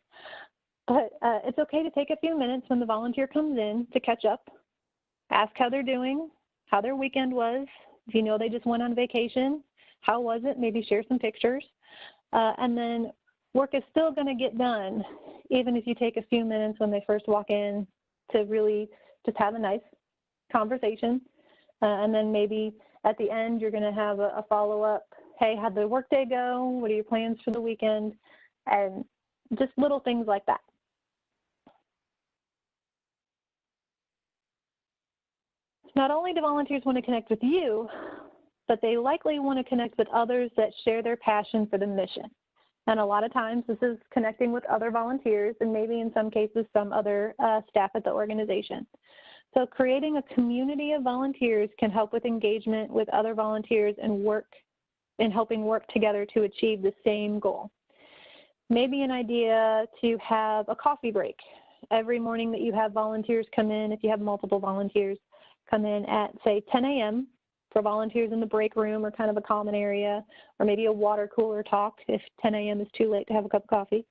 but it's okay to take a few minutes when the volunteer comes in to catch up, ask how they're doing, how their weekend was. If you know they just went on vacation, how was it? Maybe share some pictures. And then work is still going to get done, even if you take a few minutes when they first walk in to really just have a nice conversation. And then maybe at the end, you're going to have a follow-up. Hey, how'd the workday go? What are your plans for the weekend? And just little things like that. Not only do volunteers want to connect with you, but they likely want to connect with others that share their passion for the mission. And a lot of times this is connecting with other volunteers and maybe in some cases some other staff at the organization. So creating a community of volunteers can help with engagement with other volunteers and helping work together to achieve the same goal. Maybe an idea to have a coffee break every morning that you have volunteers come in, if you have multiple volunteers, come in at, say, 10 a.m. for volunteers in the break room or kind of a common area, or maybe a water cooler talk if 10 a.m. is too late to have a cup of coffee.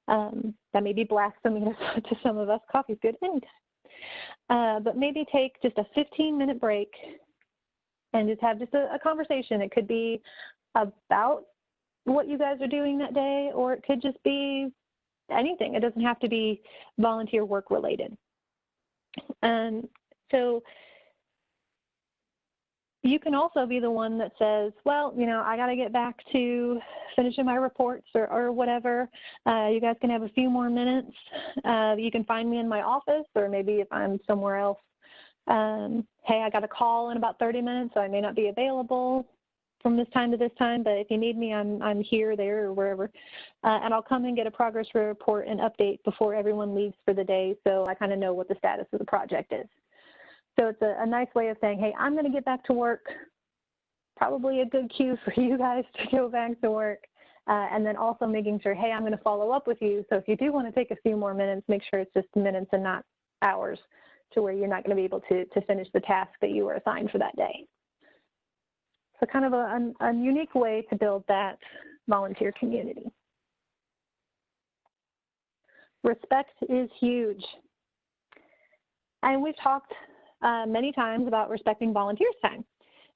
That may be blasphemy to some of us. Coffee's good anytime. But maybe take just a 15-minute break and just have just a conversation. It could be about what you guys are doing that day, or it could just be anything. It doesn't have to be volunteer work related. And so you can also be the one that says, well, you know, I got to get back to finishing my reports or whatever. You guys can have a few more minutes. You can find me in my office, or maybe if I'm somewhere else, hey, I got a call in about 30 minutes, so I may not be available. from this time to this time, but if you need me, I'm here, there, or wherever. And I'll come and get a progress report and update before everyone leaves for the day, so I kind of know what the status of the project is. So it's a nice way of saying, hey, I'm going to get back to work. Probably a good cue for you guys to go back to work. And then also making sure, hey, I'm going to follow up with you. So if you do want to take a few more minutes, make sure it's just minutes and not hours, to where you're not going to be able to finish the task that you were assigned for that day. So kind of a unique way to build that volunteer community. Respect is huge. And we've talked many times about respecting volunteers' time.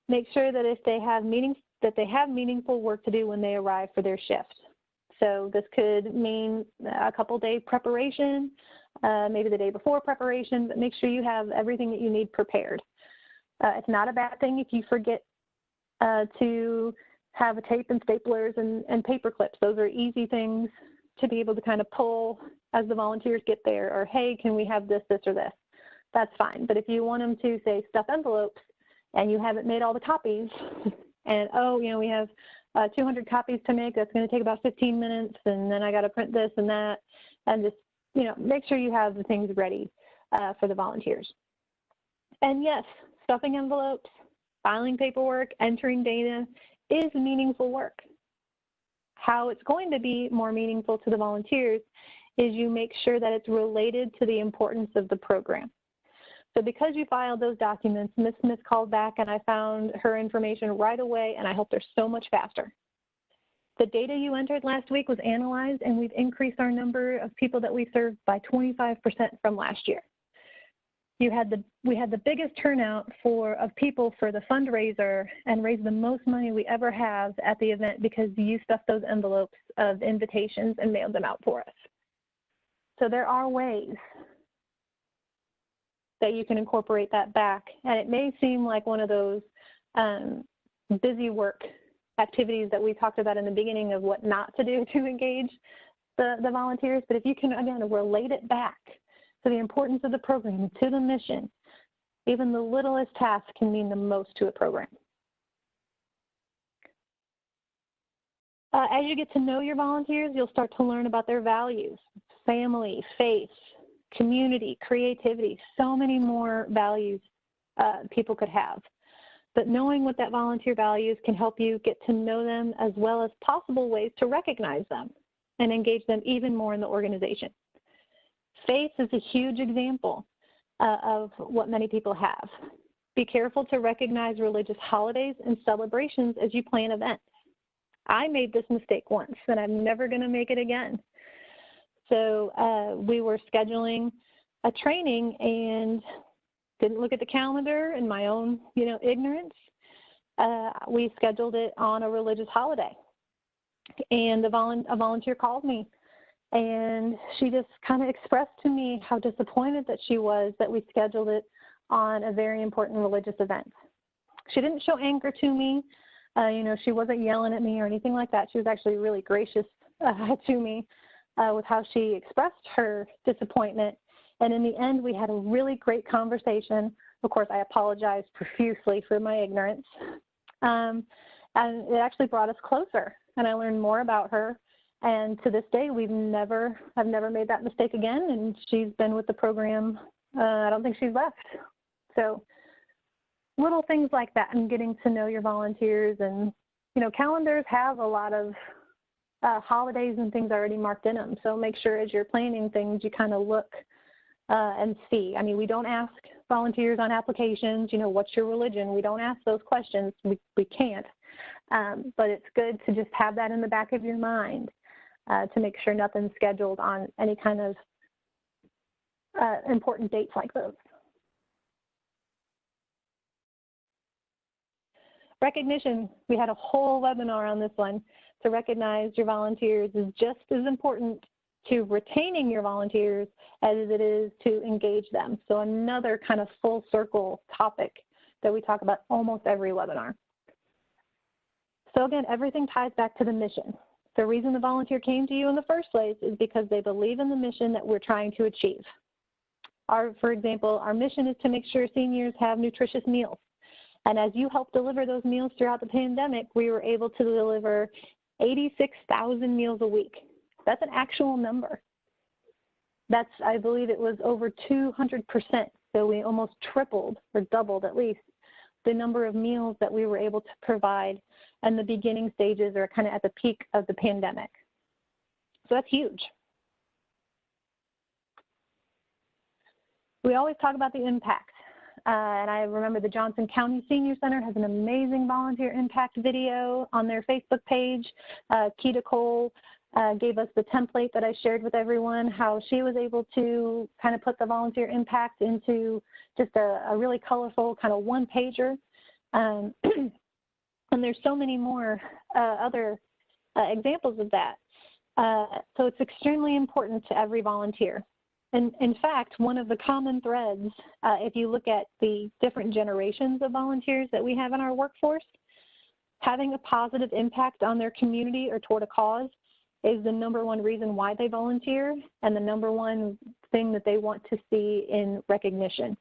Make sure that if they have meaningful work to do when they arrive for their shift. So this could mean a couple-day preparation, maybe the day before preparation, but make sure you have everything that you need prepared. It's not a bad thing if you forget to have a tape and staplers and paper clips. Those are easy things to be able to kind of pull as the volunteers get there, or hey, can we have this, this, or this? That's fine. But if you want them to, say, stuff envelopes and you haven't made all the copies, and oh, you know, we have 200 copies to make, that's going to take about 15 minutes, and then I got to print this and that, and just, you know, make sure you have the things ready for the volunteers. And yes, stuffing envelopes, filing paperwork, entering data is meaningful work. How it's going to be more meaningful to the volunteers is you make sure that it's related to the importance of the program. So because you filed those documents, Ms. Smith called back and I found her information right away, and I helped her so much faster. The data you entered last week was analyzed, and we've increased our number of people that we served by 25% from last year. We had the biggest turnout of people for the fundraiser and raised the most money we ever have at the event because you stuffed those envelopes of invitations and mailed them out for us. So there are ways that you can incorporate that back. And it may seem like one of those busy work activities that we talked about in the beginning of what not to do to engage the volunteers, but if you can, again, relate it back to the importance of the program, to the mission, even the littlest task can mean the most to a program. As you get to know your volunteers, you'll start to learn about their values, family, faith, community, creativity, so many more values people could have. But knowing what that volunteer values can help you get to know them, as well as possible ways to recognize them and engage them even more in the organization. Faith is a huge example of what many people have. Be careful to recognize religious holidays and celebrations as you plan events. I made this mistake once, and I'm never going to make it again. So we were scheduling a training and didn't look at the calendar in my own, ignorance. We scheduled it on a religious holiday, and a volunteer called me, and she just kind of expressed to me how disappointed that she was that we scheduled it on a very important religious event. She didn't show anger to me. She wasn't yelling at me or anything like that. She was actually really gracious to me with how she expressed her disappointment. And in the end, we had a really great conversation. Of course, I apologized profusely for my ignorance. And it actually brought us closer, and I learned more about her. And to this day, I've never made that mistake again, and she's been with the program. I don't think she's left. So little things like that, and getting to know your volunteers. And, calendars have a lot of holidays and things already marked in them. So make sure as you're planning things, you kind of look and see. I mean, we don't ask volunteers on applications, what's your religion? We don't ask those questions. We can't. But it's good to just have that in the back of your mind to make sure nothing's scheduled on any kind of important dates like those. Recognition, we had a whole webinar on this one. To recognize your volunteers is just as important to retaining your volunteers as it is to engage them. So another kind of full circle topic that we talk about almost every webinar. So again, everything ties back to the mission. The reason the volunteer came to you in the first place is because they believe in the mission that we're trying to achieve. For example, our mission is to make sure seniors have nutritious meals. And as you helped deliver those meals throughout the pandemic, we were able to deliver 86,000 meals a week. That's an actual number. That's, I believe it was over 200%. So we almost tripled or doubled at least the number of meals that we were able to provide in the beginning stages or kind of at the peak of the pandemic. So that's huge. We always talk about the impact. And I remember the Johnson County Senior Center has an amazing volunteer impact video on their Facebook page. Keita Cole gave us the template that I shared with everyone, how she was able to kind of put the volunteer impact into just a really colorful kind of one-pager. And there's so many more other examples of that. So it's extremely important to every volunteer. And in fact, one of the common threads, if you look at the different generations of volunteers that we have in our workforce, having a positive impact on their community or toward a cause is the #1 reason why they volunteer and the #1 thing that they want to see in recognition.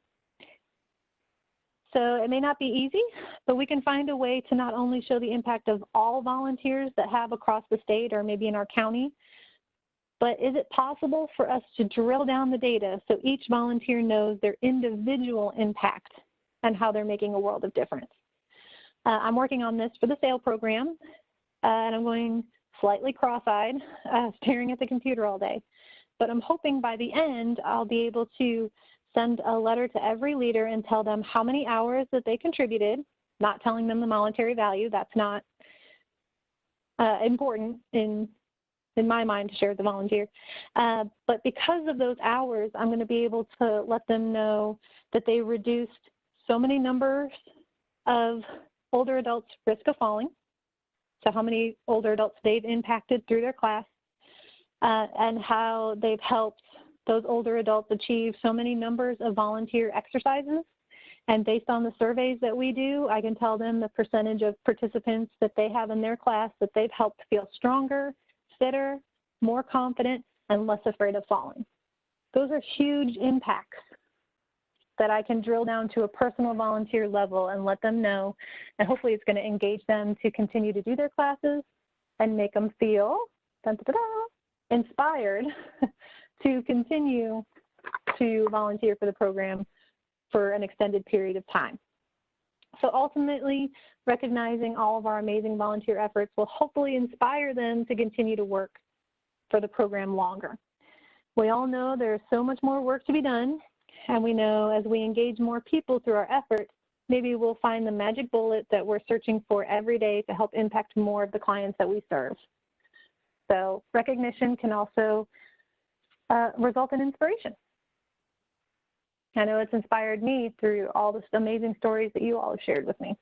So it may not be easy, but we can find a way to not only show the impact of all volunteers that have across the state or maybe in our county, but is it possible for us to drill down the data so each volunteer knows their individual impact and how they're making a world of difference? I'm working on this for the SAIL program, and I'm going slightly cross-eyed, staring at the computer all day. But I'm hoping by the end, I'll be able to send a letter to every leader and tell them how many hours that they contributed, not telling them the monetary value. That's not important in my mind to share with the volunteer. But because of those hours, I'm going to be able to let them know that they reduced so many numbers of older adults' risk of falling, so how many older adults they've impacted through their class, and how they've helped those older adults achieve so many numbers of volunteer exercises. And based on the surveys that we do, I can tell them the percentage of participants that they have in their class that they've helped feel stronger, fitter, more confident, and less afraid of falling. Those are huge impacts that I can drill down to a personal volunteer level and let them know, and hopefully it's going to engage them to continue to do their classes and make them feel inspired to continue to volunteer for the program for an extended period of time. So ultimately, recognizing all of our amazing volunteer efforts will hopefully inspire them to continue to work for the program longer. We all know there's so much more work to be done, and we know as we engage more people through our efforts, maybe we'll find the magic bullet that we're searching for every day to help impact more of the clients that we serve. So recognition can also result in inspiration. I know it's inspired me through all the amazing stories that you all have shared with me.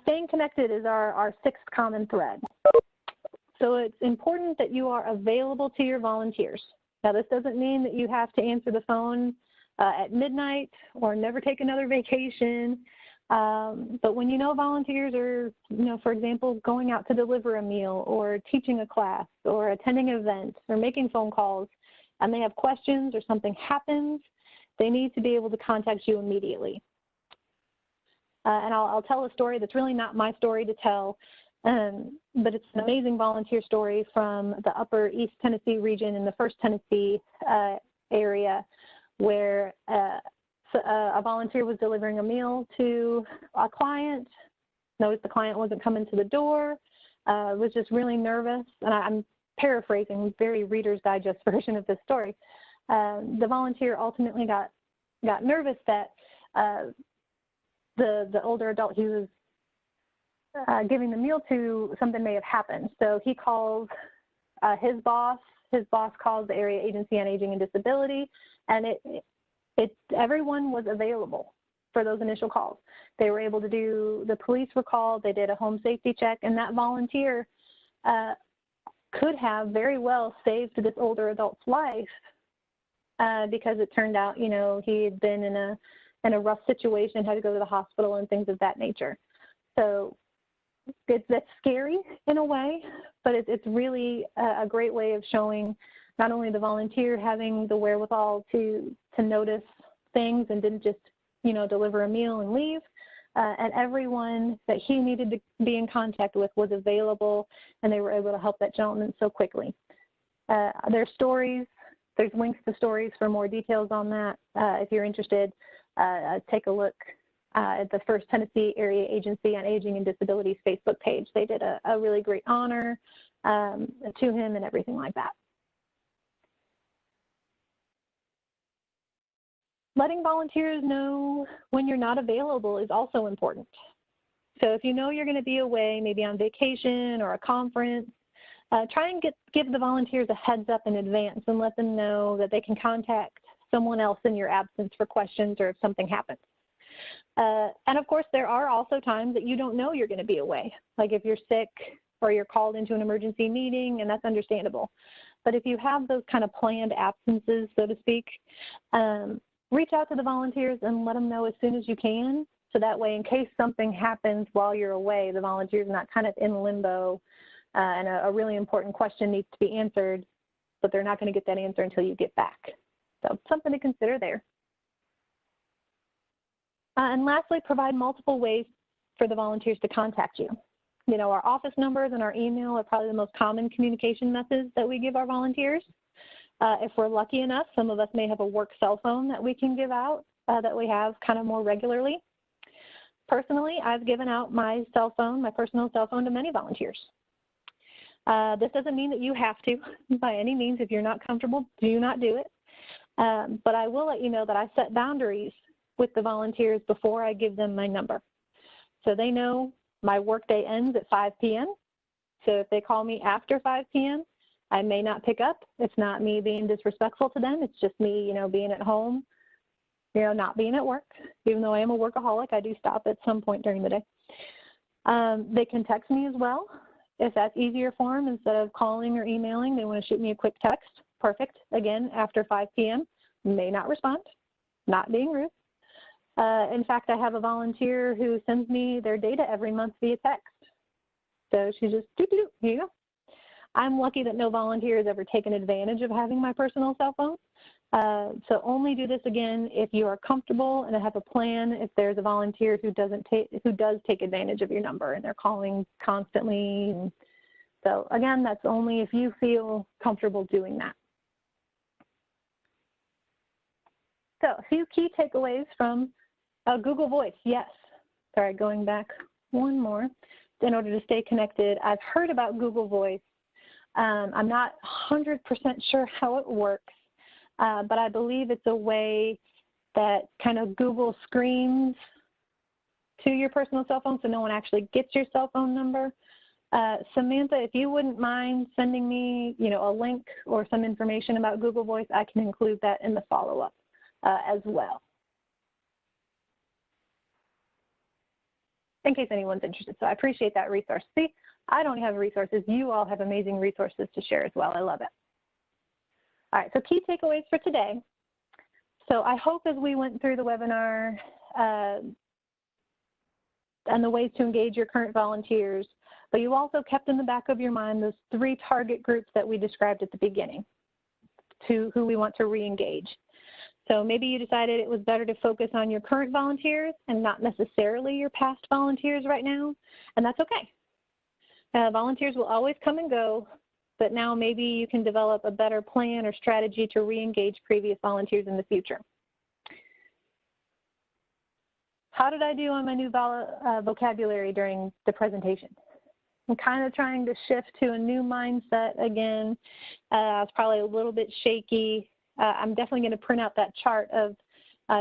Staying connected is our 6th common thread. So it's important that you are available to your volunteers. Now, this doesn't mean that you have to answer the phone at midnight or never take another vacation. But when you know volunteers are, for example, going out to deliver a meal or teaching a class or attending an event or making phone calls, and they have questions or something happens, they need to be able to contact you immediately. And I'll tell a story that's really not my story to tell, but it's an amazing volunteer story from the upper East Tennessee region in the First Tennessee area, where a volunteer was delivering a meal to a client, noticed the client wasn't coming to the door, was just really nervous, and I'm paraphrasing, very Reader's Digest version of this story. The volunteer ultimately got nervous that the older adult he was giving the meal to, something may have happened. So he calls his boss calls the Area Agency on Aging and Disability, and everyone was available for those initial calls. They were able to do, the police were called, they did a home safety check, and that volunteer could have very well saved this older adult's life because it turned out, he had been in a rough situation, had to go to the hospital and things of that nature. So that's scary in a way, but it's really a great way of showing not only the volunteer having the wherewithal to notice things and didn't just, deliver a meal and leave. And everyone that he needed to be in contact with was available, and they were able to help that gentleman so quickly. There's stories, there's links to stories for more details on that. If you're interested, take a look at the First Tennessee Area Agency on Aging and Disabilities Facebook page. They did a really great honor to him and everything like that. Letting volunteers know when you're not available is also important. So if you know you're going to be away, maybe on vacation or a conference, try and give the volunteers a heads up in advance and let them know that they can contact someone else in your absence for questions or if something happens. And of course, there are also times that you don't know you're going to be away, like if you're sick or you're called into an emergency meeting, and that's understandable. But if you have those kind of planned absences, so to speak, reach out to the volunteers and let them know as soon as you can. So that way, in case something happens while you're away, the volunteer's not kind of in limbo and a really important question needs to be answered, but they're not going to get that answer until you get back. So something to consider there. And lastly, provide multiple ways for the volunteers to contact you. Our office numbers and our email are probably the most common communication methods that we give our volunteers. If we're lucky enough, some of us may have a work cell phone that we can give out that we have kind of more regularly. Personally, I've given out my cell phone, my personal cell phone, to many volunteers. This doesn't mean that you have to by any means. If you're not comfortable, do not do it. But I will let you know that I set boundaries with the volunteers before I give them my number. So they know my workday ends at 5 p.m. So if they call me after 5 p.m., I may not pick up. It's not me being disrespectful to them. It's just me, being at home, not being at work. Even though I am a workaholic, I do stop at some point during the day. They can text me as well. If that's easier for them, instead of calling or emailing, they want to shoot me a quick text. Perfect. Again, after 5 p.m., may not respond, not being rude. In fact, I have a volunteer who sends me their data every month via text. So she just, here you go. I'm lucky that no volunteer has ever taken advantage of having my personal cell phone. So only do this again if you are comfortable and have a plan. If there's a volunteer who does take advantage of your number and they're calling constantly. And so again, that's only if you feel comfortable doing that. So a few key takeaways from Google Voice. Yes. Sorry, going back one more. In order to stay connected, I've heard about Google Voice. I'm not 100% sure how it works, but I believe it's a way that kind of Google screens to your personal cell phone so no one actually gets your cell phone number. Samantha, if you wouldn't mind sending me, a link or some information about Google Voice, I can include that in the follow-up as well, in case anyone's interested. So I appreciate that resource. See, I don't have resources. You all have amazing resources to share as well. I love it. All right, so key takeaways for today. So I hope as we went through the webinar and the ways to engage your current volunteers, but you also kept in the back of your mind those 3 target groups that we described at the beginning to who we want to re-engage. So maybe you decided it was better to focus on your current volunteers and not necessarily your past volunteers right now, and that's okay. Volunteers will always come and go, but now maybe you can develop a better plan or strategy to re-engage previous volunteers in the future. How did I do on my new vocabulary during the presentation? I'm kind of trying to shift to a new mindset again. I was probably a little bit shaky. I'm definitely going to print out that chart of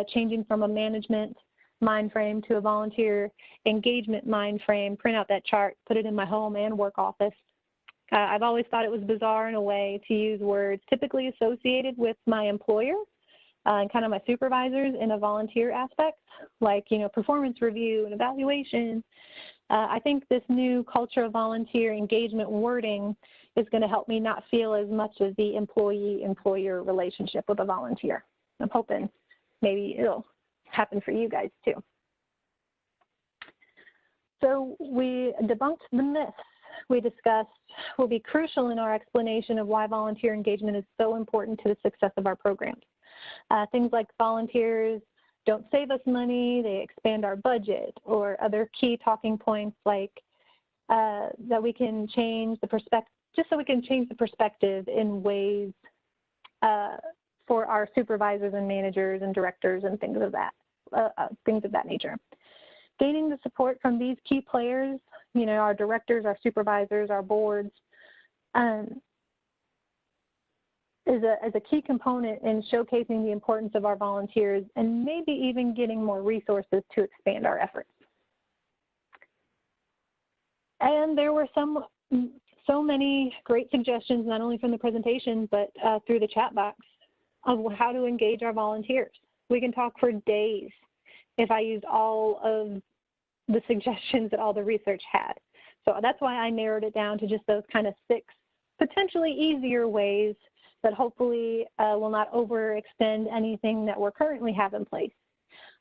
changing from a management mind frame to a volunteer engagement mind frame, print out that chart, put it in my home and work office. I've always thought it was bizarre in a way to use words typically associated with my employer and kind of my supervisors in a volunteer aspect, like, performance review and evaluation. I think this new culture of volunteer engagement wording is going to help me not feel as much as the employee-employer relationship with a volunteer. I'm hoping maybe it'll happen for you guys too. So we debunked the myths we discussed will be crucial in our explanation of why volunteer engagement is so important to the success of our programs. Things like volunteers don't save us money, they expand our budget, or other key talking points like that we can change the perspective, just so we can change the perspective in ways for our supervisors and managers and directors and things of that nature. Gaining the support from these key players, you know, our directors, our supervisors, our boards, is a key component in showcasing the importance of our volunteers and maybe even getting more resources to expand our efforts. And there were so many great suggestions, not only from the presentation, but through the chat box of how to engage our volunteers. We can talk for days if I used all of the suggestions that all the research had. So that's why I narrowed it down to just those kind of 6 potentially easier ways that hopefully will not overextend anything that we're currently have in place.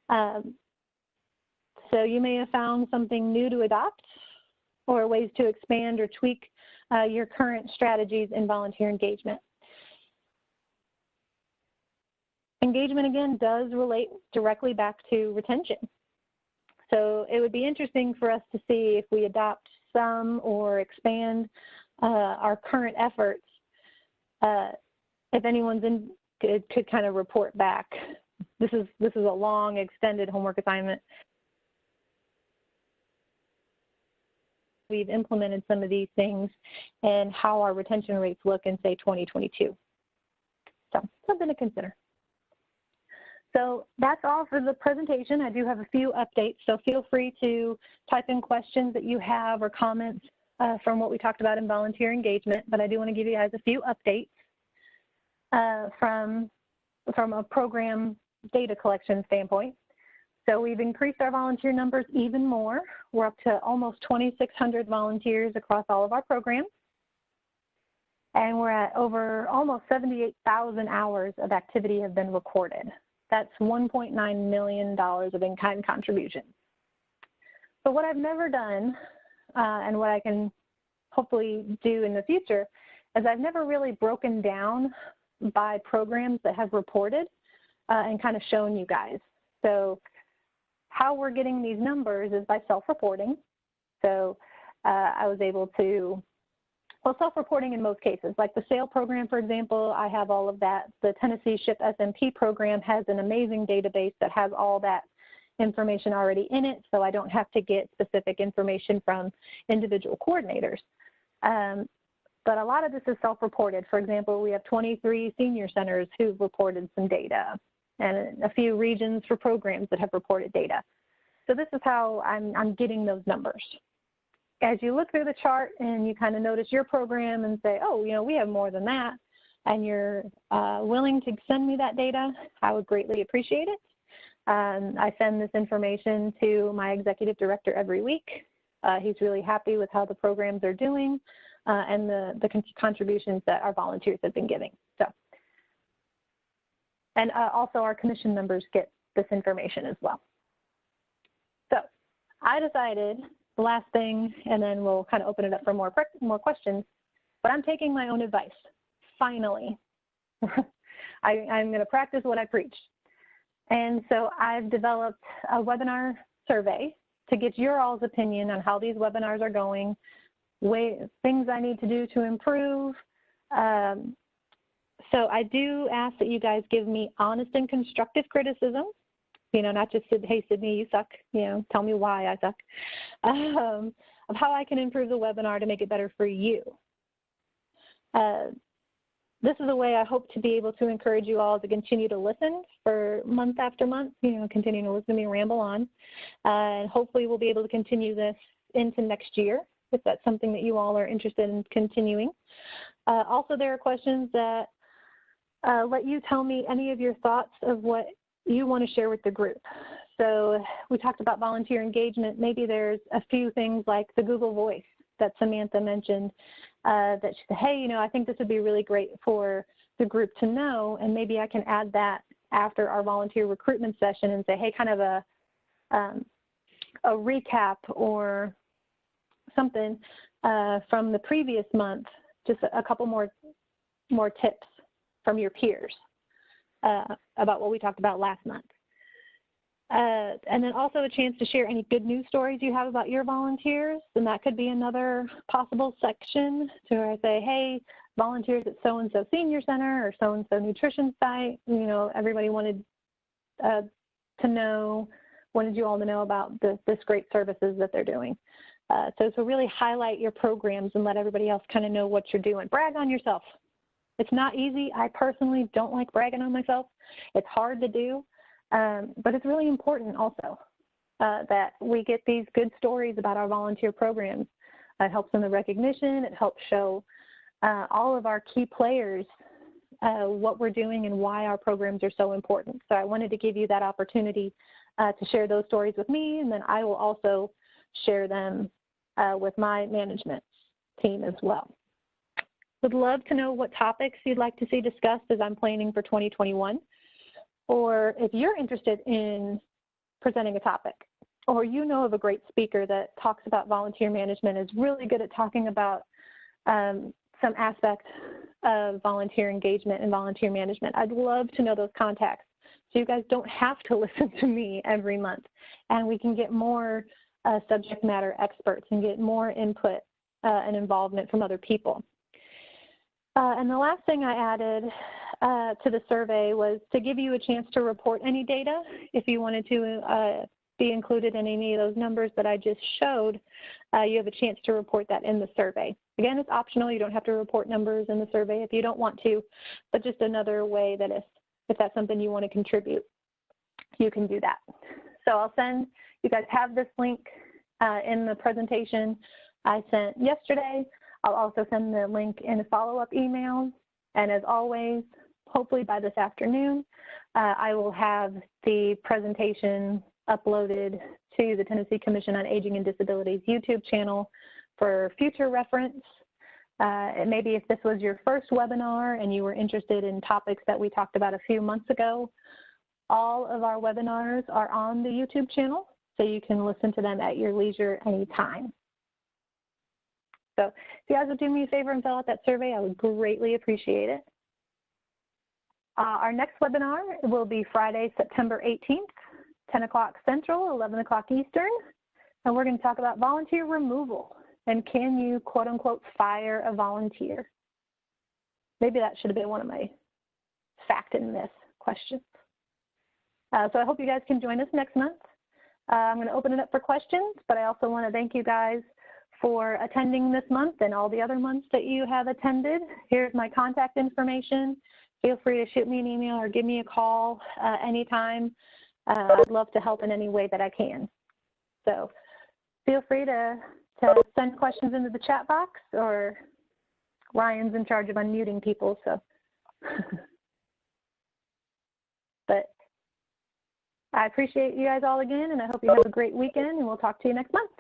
So you may have found something new to adopt or ways to expand or tweak your current strategies in volunteer engagement. Engagement, again, does relate directly back to retention. So it would be interesting for us to see if we adopt some or expand our current efforts. If anyone's could kind of report back. This is a long, extended homework assignment. We've implemented some of these things and how our retention rates look in, say, 2022. So something to consider. So that's all for the presentation. I do have a few updates, so feel free to type in questions that you have or comments from what we talked about in volunteer engagement, but I do want to give you guys a few updates from a program data collection standpoint. So we've increased our volunteer numbers even more. We're up to almost 2,600 volunteers across all of our programs. And we're at over almost 78,000 hours of activity have been recorded. That's $1.9 million of in-kind contributions. So what I've never done, and what I can hopefully do in the future, is I've never really broken down by programs that have reported and kind of shown you guys. So how we're getting these numbers is by self-reporting. So I was able to, well, self-reporting in most cases, like the SAIL program, for example, I have all of that. The Tennessee SHIP SMP program has an amazing database that has all that information already in it, so I don't have to get specific information from individual coordinators. But a lot of this is self-reported. For example, we have 23 senior centers who've reported some data and a few regions for programs that have reported data. So this is how I'm getting those numbers. As you look through the chart and you kind of notice your program and say, oh, you know, we have more than that, and you're willing to send me that data, I would greatly appreciate it. I send this information to my executive director every week. He's really happy with how the programs are doing and the contributions that our volunteers have been giving. So, and also our commission members get this information as well. So I decided the last thing, and then we'll kind of open it up for more questions, but I'm taking my own advice, finally. I'm going to practice what I preach. And so I've developed a webinar survey to get your all's opinion on how these webinars are going, things I need to do to improve. So I do ask that you guys give me honest and constructive criticism, you know, not just, hey, Sydney, you suck, you know, tell me why I suck, of how I can improve the webinar to make it better for you. This is a way I hope to be able to encourage you all to continue to listen for month after month, you know, continuing to listen to me ramble on. And hopefully we'll be able to continue this into next year if that's something that you all are interested in continuing. Also, there are questions that let you tell me any of your thoughts of what you want to share with the group. So we talked about volunteer engagement. Maybe there's a few things like the Google Voice that Samantha mentioned, that she said, hey, you know, I think this would be really great for the group to know, and maybe I can add that after our volunteer recruitment session and say, hey, kind of a recap or something from the previous month, just a couple more tips from your peers about what we talked about last month. And then also a chance to share any good news stories you have about your volunteers. And that could be another possible section to where I say, hey, volunteers at so-and-so senior center or so-and-so nutrition site, you know, everybody wanted to know, wanted you all to know about this great services that they're doing. So to really highlight your programs and let everybody else kind of know what you're doing. Brag on yourself. It's not easy. I personally don't like bragging on myself. It's hard to do, but it's really important also that we get these good stories about our volunteer programs. It helps in the recognition. It helps show all of our key players what we're doing and why our programs are so important. So I wanted to give you that opportunity to share those stories with me, and then I will also share them with my management team as well. Would love to know what topics you'd like to see discussed as I'm planning for 2021, or if you're interested in presenting a topic, or you know of a great speaker that talks about volunteer management, is really good at talking about some aspect of volunteer engagement and volunteer management. I'd love to know those contacts so you guys don't have to listen to me every month, and we can get more subject matter experts and get more input and involvement from other people. And the last thing I added to the survey was to give you a chance to report any data. If you wanted to be included in any of those numbers that I just showed, you have a chance to report that in the survey. Again, it's optional. You don't have to report numbers in the survey if you don't want to, but just another way that if that's something you want to contribute, you can do that. So I'll send, you guys have this link in the presentation I sent yesterday. I'll also send the link in a follow-up email. And as always, hopefully by this afternoon, I will have the presentation uploaded to the Tennessee Commission on Aging and Disabilities YouTube channel for future reference. Maybe if this was your first webinar and you were interested in topics that we talked about a few months ago, all of our webinars are on the YouTube channel, so you can listen to them at your leisure anytime. So if you guys would do me a favor and fill out that survey, I would greatly appreciate it. Our next webinar will be Friday, September 18th, 10 o'clock Central, 11 o'clock Eastern, and we're going to talk about volunteer removal and can you, quote unquote, fire a volunteer? Maybe that should have been one of my fact and myth questions. So I hope you guys can join us next month. I'm going to open it up for questions, but I also want to thank you guys for attending this month and all the other months that you have attended. Here's my contact information. Feel free to shoot me an email or give me a call anytime. I'd love to help in any way that I can. So feel free to send questions into the chat box, or Ryan's in charge of unmuting people, so. But I appreciate you guys all again, and I hope you have a great weekend, and we'll talk to you next month.